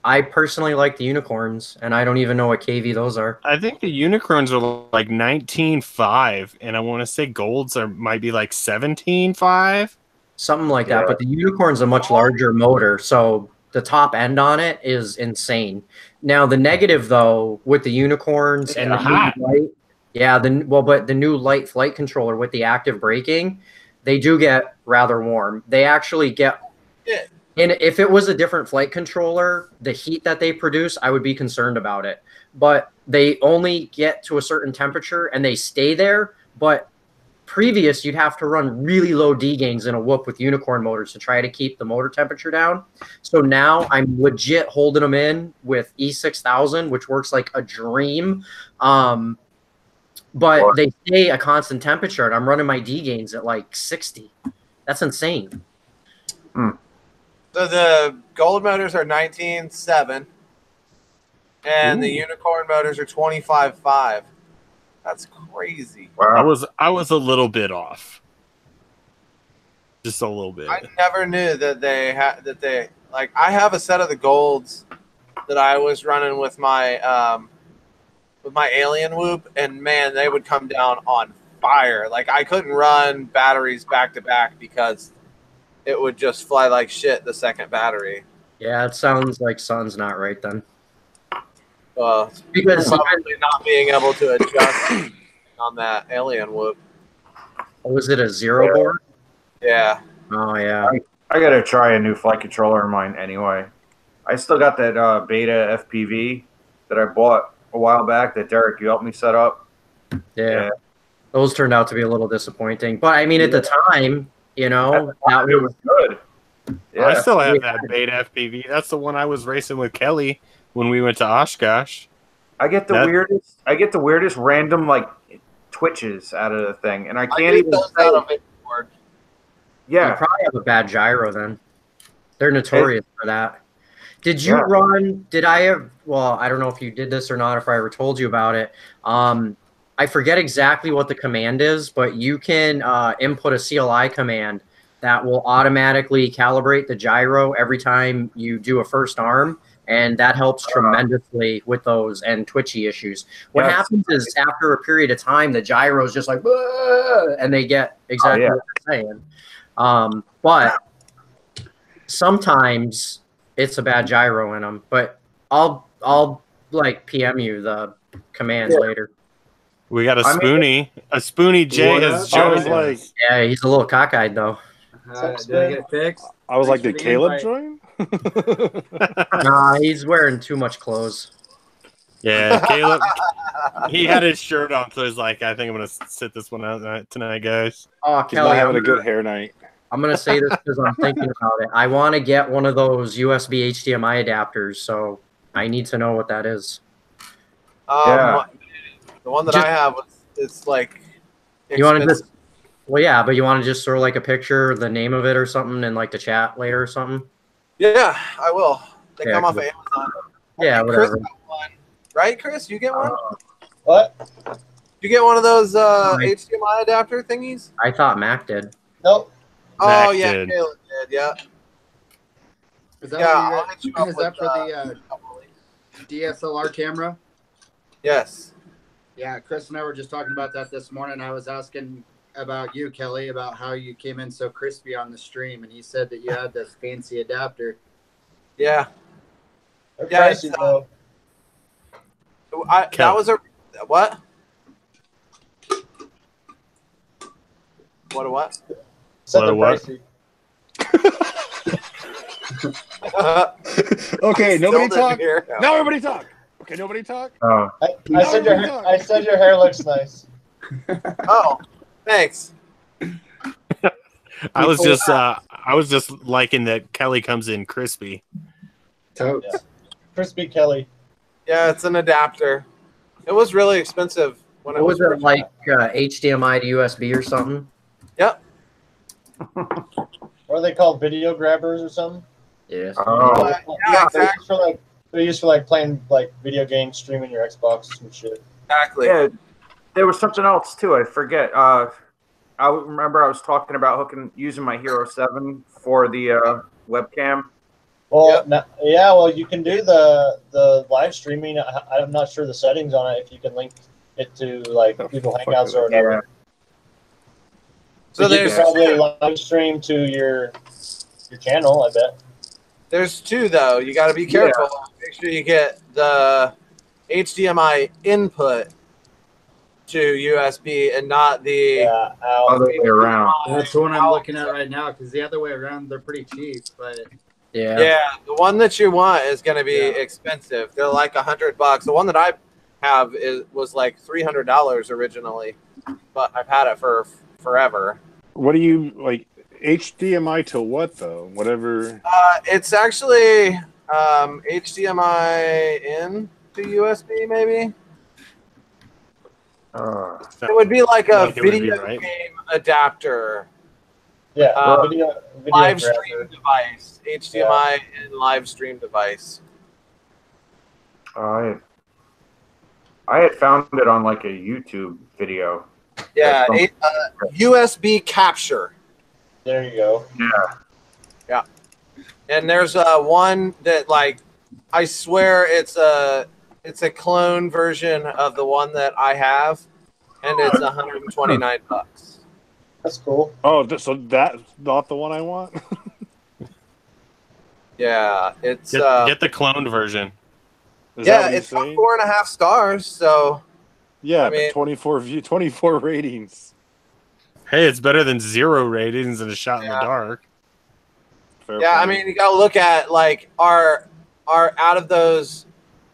I personally like the unicorns, and I don't even know what KV those are. I think the unicorns are like 19.5, and I want to say golds might be like 17.5. Something like that. But the unicorn's a much larger motor, so the top end on it is insane. Now the negative though with the unicorns and the new light, but the new light flight controller with the active braking, they do get rather warm. They actually get. And if it was a different flight controller, the heat that they produce, I would be concerned about it. But they only get to a certain temperature and they stay there. But previous, you'd have to run really low D gains in a whoop with unicorn motors to try to keep the motor temperature down. So now I'm legit holding them in with E6000, which works like a dream. But they stay a constant temperature, and I'm running my D gains at like 60. That's insane. So the gold motors are 19.7, and the unicorn motors are 25.5. That's crazy. Wow. I was a little bit off, just a little bit. I never knew that they like. I have a set of the golds that I was running with my alien whoop, and man, they would come down on fire. Like I couldn't run batteries back to back because it would just fly like shit the second battery. Yeah, it sounds like something's not right then. Because probably not being able to adjust on that alien whoop. Was it a zero board? Yeah. Oh yeah. I gotta try a new flight controller in mine anyway. I still got that Beta FPV that I bought a while back that Derek, you helped me set up. Yeah. Those turned out to be a little disappointing. But I mean at the time, you know, that was good. Yeah. I still have that Beta FPV. That's the one I was racing with Kelly when we went to Oshkosh. I get the weirdest random like twitches out of the thing, and I can't even say. Yeah, you probably have a bad gyro then. They're notorious for that. Did you run? Did I have? Well, I don't know if you did this or not. If I ever told you about it, I forget exactly what the command is, but you can input a CLI command that will automatically calibrate the gyro every time you do a first arm. And that helps tremendously with those and twitchy issues. What happens is after a period of time, the gyro is just like, and they get exactly what they're saying. But sometimes it's a bad gyro in them. But I'll like PM you the commands later. We got a Spoonie. A Spoonie J has joined us. Yeah, he's a little cockeyed though. Did I get fixed? I was like, did Caleb join? Nah, he's wearing too much clothes. Yeah, Caleb, he had his shirt on, so he's like, I think I'm going to sit this one out tonight, guys. Oh, He's Kelly, not having a good hair night. I'm going to say this because I'm thinking about it. I want to get one of those USB HDMI adapters, so I need to know what that is. The one that I have, it's like expensive. You want to just, well, yeah, but you want to just throw like a picture, the name of it or something in like the chat later or something? Yeah, I will. They come off of Amazon. Yeah, whatever. Chris got one. Right, Chris? You get one? What? You get one of those HDMI adapter thingies? I thought Mac did. Nope. Oh, Mac yeah, did. Caleb did, yeah. Is that, I'll hit you up is with, that for the DSLR camera? Yes. Yeah, Chris and I were just talking about that this morning. I was asking about you, Kelly, about how you came in so crispy on the stream, and he said that you had this fancy adapter. Yeah. They're Yeah, pricey, though. That was a what? What? Said they're What? pricey. Okay, nobody Still talk. didn't hear. Now everybody talk. Okay, nobody talk. I said your hair looks nice. Oh, thanks. I was just liking that Kelly comes in crispy. Totes. Yeah. Crispy Kelly. Yeah, it's an adapter. It was really expensive when it What was it first like? HDMI to USB or something? Yep. What are they called? Video grabbers or something? Yes. Oh, Yeah, They're exactly. used for like playing like video games, streaming your Xbox and shit. Exactly. yeah. There was something else too. I forget. I remember I was talking about using my Hero 7 for the webcam. Well, yeah. Well, you can do the live streaming. I'm not sure the settings on it. If you can link it to like Google Hangouts or whatever. Yeah. So You there's can probably live stream to your channel. I bet. There's two though. You got to be careful. Make sure you get the HDMI input to USB and not the Yeah. Other way around. That's the one I'm looking at right now because the other way around they're pretty cheap, but yeah. The one that you want is going to be expensive. They're like $100. The one that I have was like $300 originally, but I've had it for forever. What do you like? HDMI to what though? Whatever. It's actually HDMI in to USB maybe. It would be like a video game adapter. Yeah, video live grabber. stream device, HDMI and live stream device. I had found it on like a YouTube video. Yeah, USB capture. There you go. Yeah. And there's one that like I swear it's a clone version of the one that I have, and it's $129. That's cool. Oh, so that's not the one I want. Yeah, it's Get the cloned version. Is that what it's you're got saying? 4.5 stars. So Yeah, I mean- but 24 ratings. Hey, it's better than 0 ratings and a shot in the Yeah. dark. Fair yeah, I point. mean you got to look at like our out of those,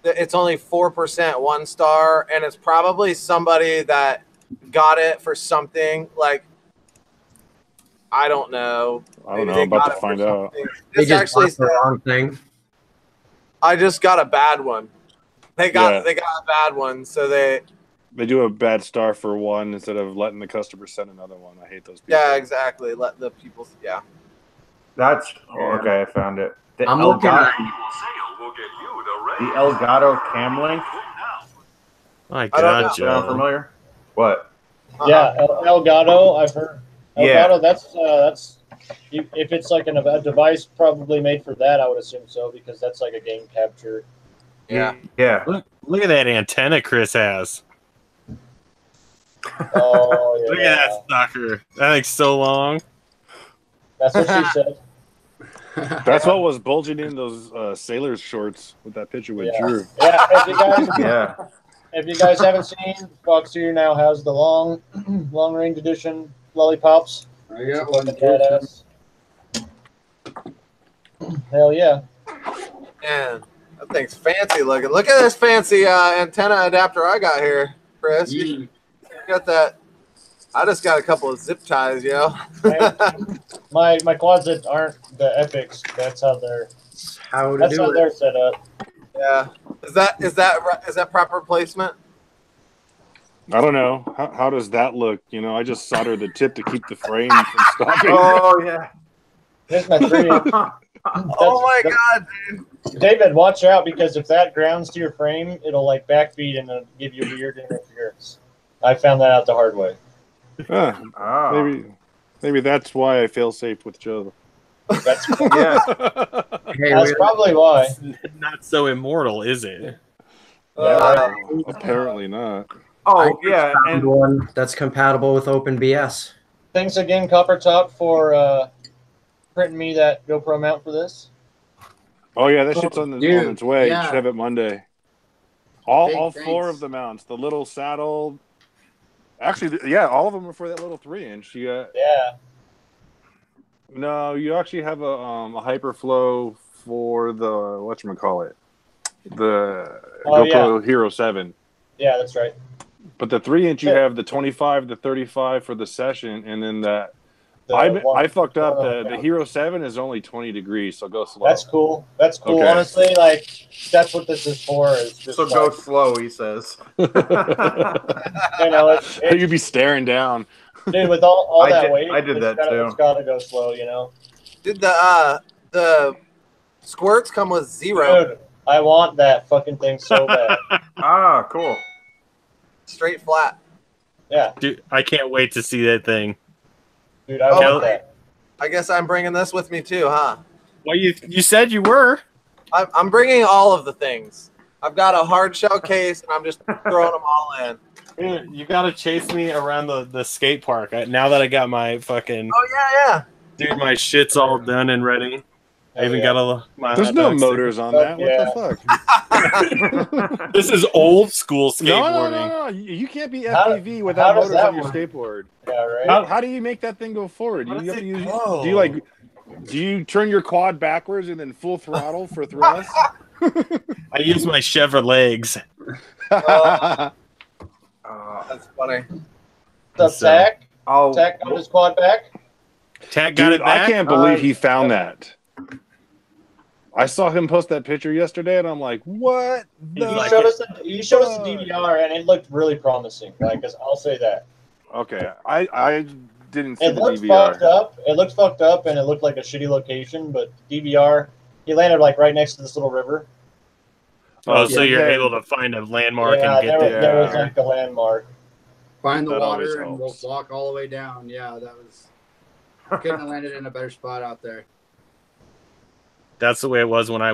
it's only 4% 1 star, and it's probably somebody that got it for something like. I don't know. I don't Maybe know. they I'm about got to it for find out. something. They This just actually bought the wrong thing. I just got a bad one. They got Yeah. a bad one, so they do a bad star for one instead of letting the customer send another one. I hate those people. yeah, exactly. Let the people That's okay. I found it. The I'm looking at the Elgato Cam Link. My I don't know. God, Sound Joe. familiar? What? Yeah, Elgato. I've heard. Yeah. Elgato. That's if it's like a device probably made for that. I would assume so because that's like a game capture. Yeah. Yeah. Look at that antenna Chris has. Oh yeah. Look at that sucker. That thing's so long. That's what she said. That's what was bulging in those sailor's shorts with that picture with Yeah. Drew. Yeah, Yeah. if you guys haven't seen, Fox Studio now has the long range edition lollipops. I got Look one. at that ass. Hell yeah. Man, that thing's fancy looking. Look at this fancy antenna adapter I got here, Chris. You got that. I just got a couple of zip ties, My closet aren't the Epics. That's how they're set up. Yeah. Is that proper placement? I don't know. How does that look? You know, I just soldered the tip to keep the frame from stopping. Oh yeah. Here's my 3-inch. Oh my God, dude. David, watch out because if that grounds to your frame, it'll like backbeat and it'll give you weird interference. I found that out the hard way. Oh. Maybe that's why I fail safe with Joe. That's Yeah. that's probably why. It's not so immortal, is it? Apparently not. Oh yeah. And one that's compatible with OpenBS. Thanks again, Copper Top, for printing me that GoPro mount for this. Oh yeah, that shit's on its way. Yeah. You should have it Monday. All Big four thanks. of the mounts, the little saddle. Actually, yeah, all of them are for that little 3-inch. You got Yeah. no. You actually have a Hyperflow for the whatchamacallit, the GoPro Hero 7. Yeah, that's right. But the 3-inch, you have the 25, the 35 for the session, and then the I fucked up. The Hero 7 is only 20 degrees, so go slow. That's cool. That's cool. Okay. Honestly, like that's what this is for. Is just So go slow, he says. You know, You'd be staring down. dude, with all that weight, I did that too. It's gotta go slow, you know. Did the squirts come with 0? Dude, I want that fucking thing so bad. Ah, cool. Straight flat. Yeah, Dude, I can't wait to see that thing. dude, I want that. I guess I'm bringing this with me too, huh? Well, you said you were. I'm bringing all of the things. I've got a hard shell case, and I'm just throwing them all in. Dude, you gotta chase me around the skate park. Now that I got my fucking Oh dude, my shit's all done and ready. I even got my. There's hot no dog motors on that. Yeah. What the fuck? This is old school skateboarding. No. You can't be How- FPV how without does motors that on your work? skateboard. Yeah, right. How do you make that thing go forward? How You does have to it use, go? do you turn your quad backwards and then full throttle for thrust? I use my Chevrolet legs. That's funny. What's So- up, Tack? Oh, Tack got his quad back. Tack got Dude, it back. I can't believe he found that. I saw him post that picture yesterday, and I'm like, "What?" He's He like showed it. us the DVR, and it looked really promising. Like, I'll say that. Okay, I didn't see It the looked fucked DVR. up. It looked fucked up, and it looked like a shitty location. But DVR, he landed like right next to this little river. Oh, so you're yeah. able to find a landmark Yeah, and get there was there. like a landmark. Find the That always water and we'll helps. walk all the way down. Yeah, that was. Couldn't have landed in a better spot out there. That's the way it was when I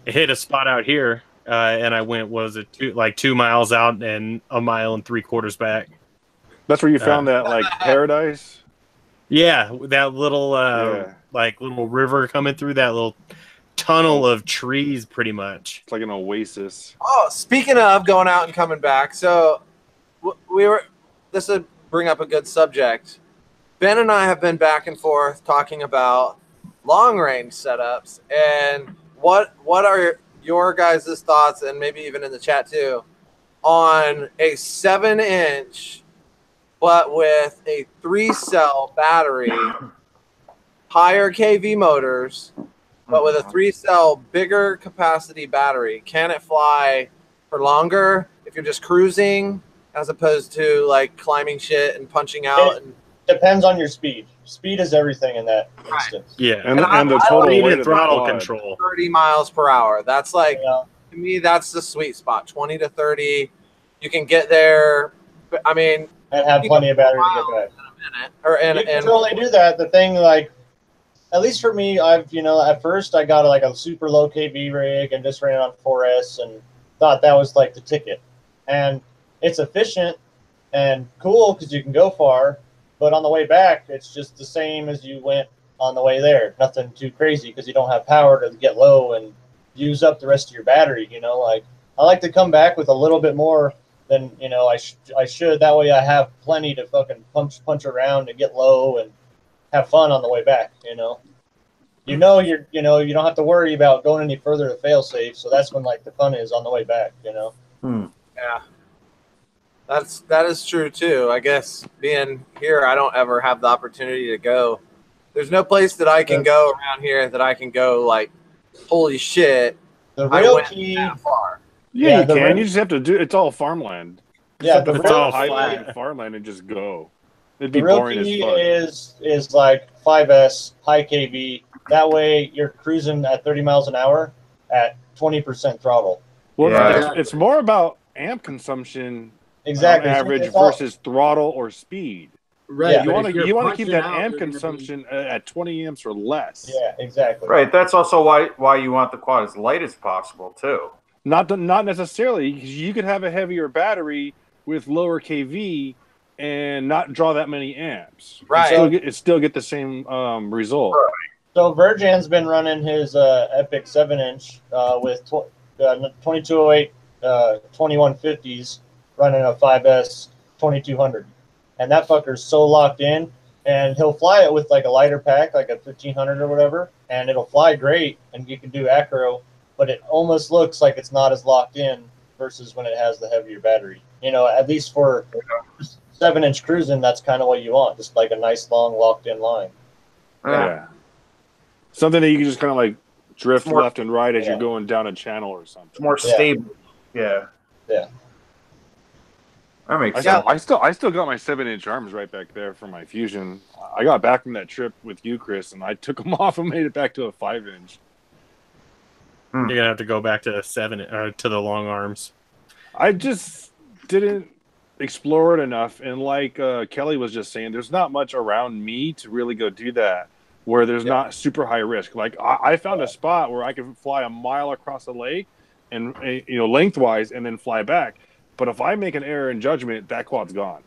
hit a spot out here, and I went 2 miles out and 1.75 miles back. That's where you found that like paradise. Yeah, that little little river coming through that little tunnel of trees, pretty much. It's like an oasis. Oh, speaking of going out and coming back, so this would bring up a good subject. Ben and I have been back and forth talking about long range setups, and what are your guys' thoughts, and maybe even in the chat too, on a 7-inch but with a 3-cell battery, higher KV motors, but with a 3-cell bigger capacity battery? Can it fly for longer if you're just cruising as opposed to like climbing shit and punching out? And Depends on your speed. Speed is everything in that instance. Yeah, And I the total speed weight and of the throttle quad. control. 30 miles per hour. That's like, You know? to me, that's the sweet spot. 20 to 30. You can get there. I mean, And have plenty of battery to get back. You can totally do that. The thing, like, at least for me, at first I got like a super low KV rig and just ran it on 4S and thought that was like the ticket. And it's efficient and cool because you can go far, but on the way back, it's just the same as you went on the way there. Nothing too crazy because you don't have power to get low and use up the rest of your battery. Like, I like to come back with a little bit more than I should. That way I have plenty to fucking punch around and get low and have fun on the way back. You don't have to worry about going any further to fail safe. So that's when like the fun is on the way back. Yeah, that is true too. I guess being here, I don't ever have the opportunity to go. There's no place that I can go around here that I can go like, holy shit, The I real went key. that far. Yeah, you the can. real- You just have to do. It's all farmland. Yeah, the It's all highway flat. farmland and just go. It'd be The real boring key as fuck. is like 5S high KV. That way you're cruising at 30 miles an hour at 20% throttle. Well, Yeah. it's more about amp consumption Exactly. on average It's all- versus throttle or speed. Right. Yeah. You but want if to you're keep punching that out, amp you're gonna be- consumption at 20 amps or less. Yeah, exactly. right. That's also why you want the quad as light as possible too. Not necessarily, because you could have a heavier battery with lower KV and not draw that many amps. Right. Still get the same result. So Virgin's been running his Epic 7-inch with 2208 2150s running a 5S 2200. And that fucker's so locked in, and he'll fly it with like a lighter pack, like a 1500 or whatever, and it'll fly great, and you can do acro, but it almost looks like it's not as locked in versus when it has the heavier battery. At least for 7-inch cruising, that's kind of what you want. Just like a nice, long, locked-in line. Yeah. Something that you can just kind of like drift more, left and right as you're going down a channel or something. It's more stable. Yeah. Yeah. That makes sense. I still got my 7-inch arms right back there for my Fusion. I got back from that trip with you, Chris, and I took them off and made it back to a 5-inch. You're gonna have to go back to 7 to the long arms. I just didn't explore it enough, and like Kelly was just saying, there's not much around me to really go do that where there's not super high risk. Like I found a spot where I could fly a mile across the lake and lengthwise and then fly back. But if I make an error in judgment, that quad's gone.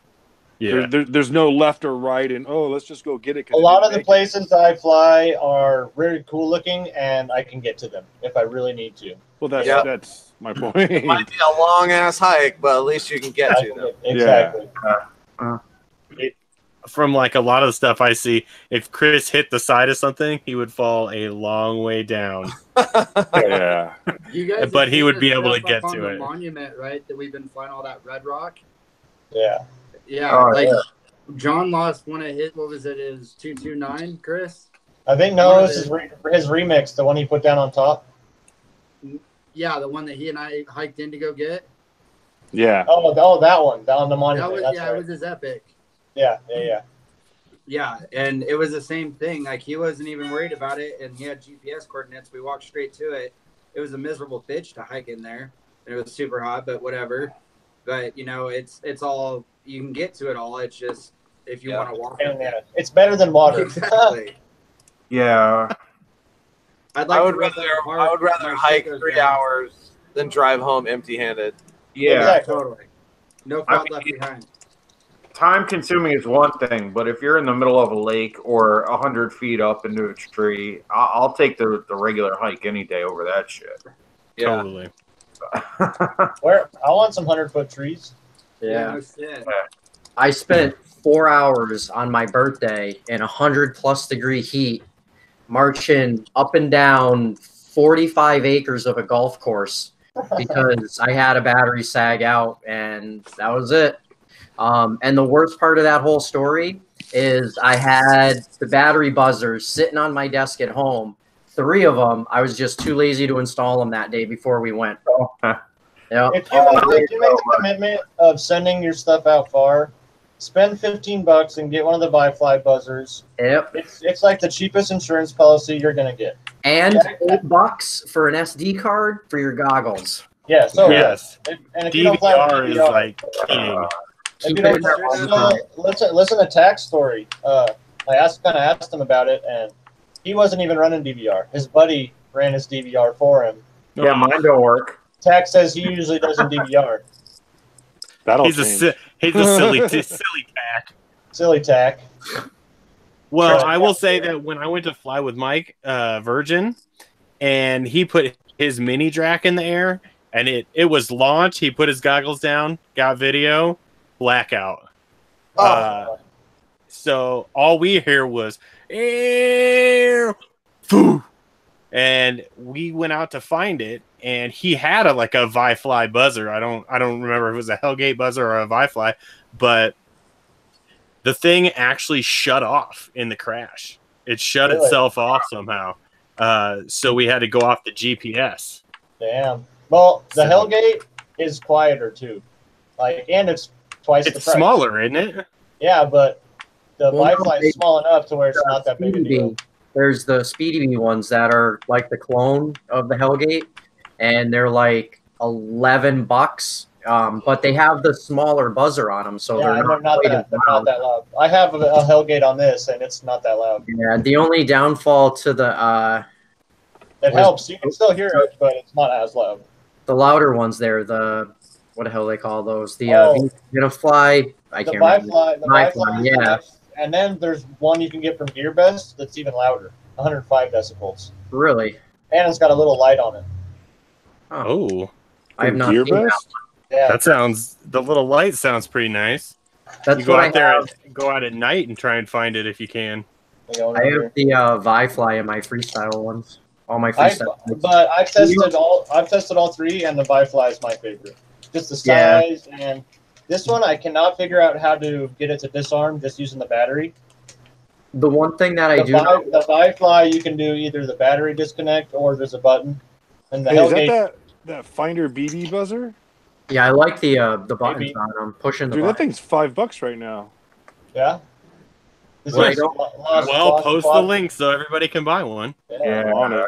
Yeah, there's no left or right, and let's just go get it. A lot of the places I fly are very cool looking, and I can get to them if I really need to. Well, that's my point. It might be a long ass hike, but at least you can get to them. Exactly. From like a lot of the stuff I see, if Chris hit the side of something, he would fall a long way down. Yeah, You guys but he have would seen be the able to stuff get up to on the it. monument, right? That we've been flying all that red rock. Yeah. Yeah, John lost one of his. What was it? His 229, Chris. I think no, this is his remix, the one he put down on top. Yeah, the one that he and I hiked in to go get. Yeah. Oh, that one down the monument. That was, right. it was his epic. Yeah. Yeah, and it was the same thing. Like, he wasn't even worried about it, and he had GPS coordinates. We walked straight to it. It was a miserable bitch to hike in there. And it was super hot, but whatever. But, it's all, you can get to it all. It's just, if you want to walk. It's better than water. Exactly. Yeah. I would rather hike 3 hours than drive home empty-handed. Yeah, exactly. Totally. No quad left behind. Time consuming is one thing, but if you're in the middle of a lake or 100 feet up into a tree, I'll take the regular hike any day over that shit. Yeah. Totally. Where I want some 100-foot trees. Yeah. No, I spent 4 hours on my birthday in 100+ degree heat, marching up and down 45 acres of a golf course because I had a battery sag out, and that was it. And the worst part of that whole story is I had the battery buzzers sitting on my desk at home. 3 of them, I was just too lazy to install them that day before we went. Yeah. If you make the commitment of sending your stuff out far, spend $15 and get one of the Wi-Fi buzzers. Yep. It's like the cheapest insurance policy you're gonna get. And $8 for an SD card for your goggles. Yeah. So Yes. And if you don't fly with DVR is like king. if you don't, listen to Tack's story. I kind of asked him about it, and he wasn't even running DVR. His buddy ran his DVR for him. Yeah, mine don't work. Tack says he usually doesn't DVR. He's a silly tack. Silly Tack. Well, I will say that when I went to fly with Mike Virgin, and he put his mini drac in the air, and it was launched. He put his goggles down, got video, blackout. So all we hear was air, foo, and we went out to find it, and he had a Vi-Fly buzzer. I don't remember if it was a Hellgate buzzer or a Vi-Fly, but the thing actually shut off in the crash. It shut itself off somehow. So we had to go off the GPS. Damn. Well, the Hellgate is quieter too. And it's twice the price. It's smaller, isn't it? Yeah, but the Wi-Fi is small enough to where it's not that big a deal. There's the Speedy Bee ones that are like the clone of the Hellgate, and they're like $11. But they have the smaller buzzer on them, so they're not that loud. I have a Hellgate on this, and it's not that loud. Yeah, the only downfall to the it helps. You can still hear it, but it's not as loud. The louder ones there, what the hell they call those? The Fly. I can't remember. The Wi-Fi, yeah. And then there's one you can get from GearBest that's even louder, 105 decibels. Really? And it's got a little light on it. Oh, I have not seen that. Yeah. The little light sounds pretty nice. That's you go out there and go out at night and try and find it if you can. I have the Vi-Fly in my freestyle ones. All my freestyle. But I've tested all 3, and the Vi-Fly is my favorite. Just the size and This one, I cannot figure out how to get it to disarm just using the battery. The one thing that I do The Firefly, you can do either the battery disconnect or there's a button. And the Hey, is Hellgate, that Finder BB buzzer? yeah, I like the buttons Maybe. on them, pushing the Dude, that button. thing's $5 right now. yeah. This Well, is Well, post the link so everybody can buy one. Yeah, I'm on it.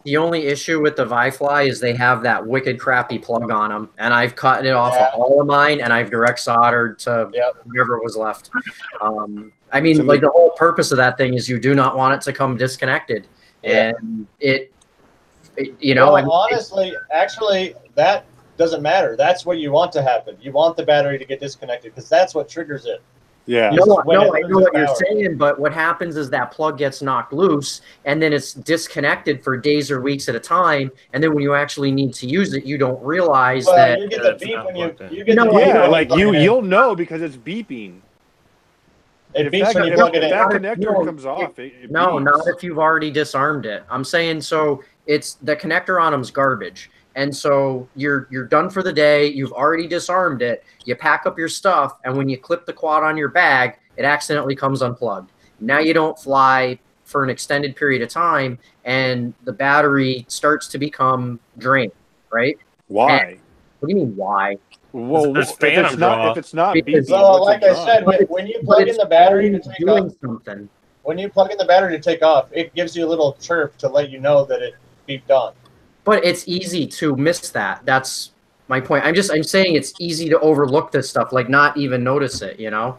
The only issue with the Vifly is they have that wicked crappy plug on them, and I've cut it off of all of mine, and I've direct soldered to whatever was left. I mean, like the whole purpose of that thing is you do not want it to come disconnected, and you know. Well, I mean, honestly, actually, that doesn't matter. That's what you want to happen. You want the battery to get disconnected because that's what triggers it. Yeah. No, When I it know loses what you're power. saying, but what happens is that plug gets knocked loose, and then it's disconnected for days or weeks at a time. And then when you actually need to use it, you don't realize Well, that. you get the it's beep not when plugged in. you get No, the beep Yeah, when like plug it in. you'll know because it's beeping. It If beeps that, when you if plug it in. that No, connector comes off, it No, beeps. not if you've already disarmed it. I'm saying so it's the connector on them's garbage. And so you're done for the day, you've already disarmed it, you pack up your stuff, and when you clip the quad on your bag, it accidentally comes unplugged. Now you don't fly for an extended period of time, and the battery starts to become drained, right? Why? What do you mean why? Well, there's if phantom it's not draw. if it's not Because- beeping, So, what's like I it said, done? when you plug in the battery to take doing off, something. when you plug in the battery to take off, it gives you a little chirp to let you know that it beeped on. But it's easy to miss that. That's my point. I'm saying it's easy to overlook this stuff, like not even notice it, you know?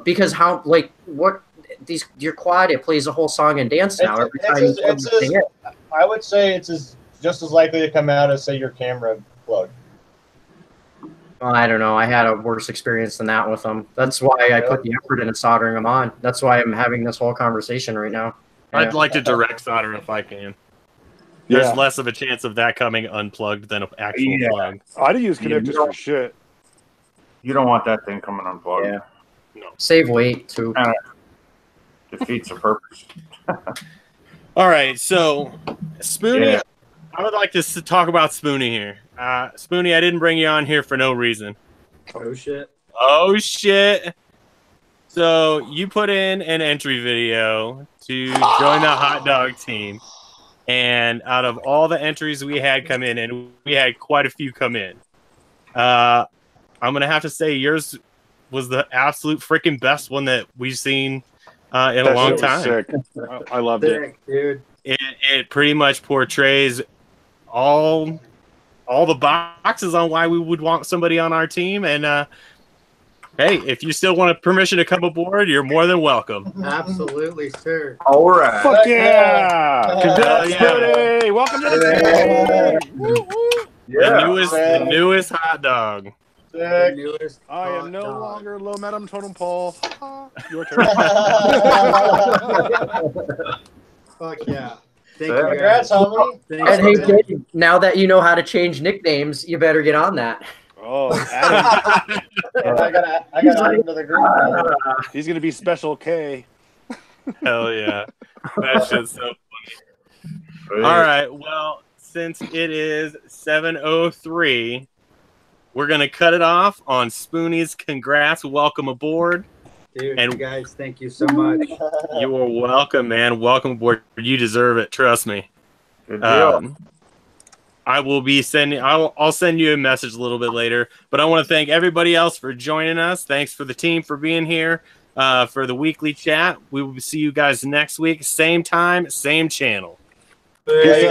Because how, like, what your quad, it plays a whole song and dance now every time you plug this thing in. I would say it's just as likely to come out as, say, your camera plug. Well, I don't know. I had a worse experience than that with them. That's why I put the effort into soldering them on. That's why I'm having this whole conversation right now. I'd like to direct solder if I can. There's less of a chance of that coming unplugged than an actual plug. I'd use connectors for shit. You don't want that thing coming unplugged. Yeah. No. Save weight too. Kind of defeats the purpose. All right, so Spoonie, Yeah. I would like to talk about Spoonie here. Spoonie, I didn't bring you on here for no reason. Oh shit. Oh shit! So you put in an entry video to join the hot dog team, and out of all the entries we had come in, and we had quite a few come in, I'm gonna have to say yours was the absolute freaking best one that we've seen in a long shit was time. sick. I loved it. Sick, dude. It pretty much portrays all the boxes on why we would want somebody on our team, and hey, if you still want permission to come aboard, you're more than welcome. Absolutely, sir. All right. Fuck yeah! Congrats, Hell yeah. buddy! Welcome to the team! Woo, woo. The newest hot dog. The newest I am hot no dog. longer low madam totem pole. Your turn. Fuck yeah. Thank Congrats, you. Congrats, guys. homie. Thanks, And hey, man. Dave, now that you know how to change nicknames, you better get on that. Oh, Adam. I got add him to the group now. He's gonna be Special K. Hell yeah. That shit's so funny. All right. Well, since it is 7:03, we're going to cut it off on Spoonie's congrats. Welcome aboard. Dude, And- you guys, thank you so much. You are welcome, man. Welcome aboard. You deserve it. Trust me. Good deal. I will be sending. I'll send you a message a little bit later. But I want to thank everybody else for joining us. Thanks for the team for being here for the weekly chat. We will see you guys next week, same time, same channel. Hey,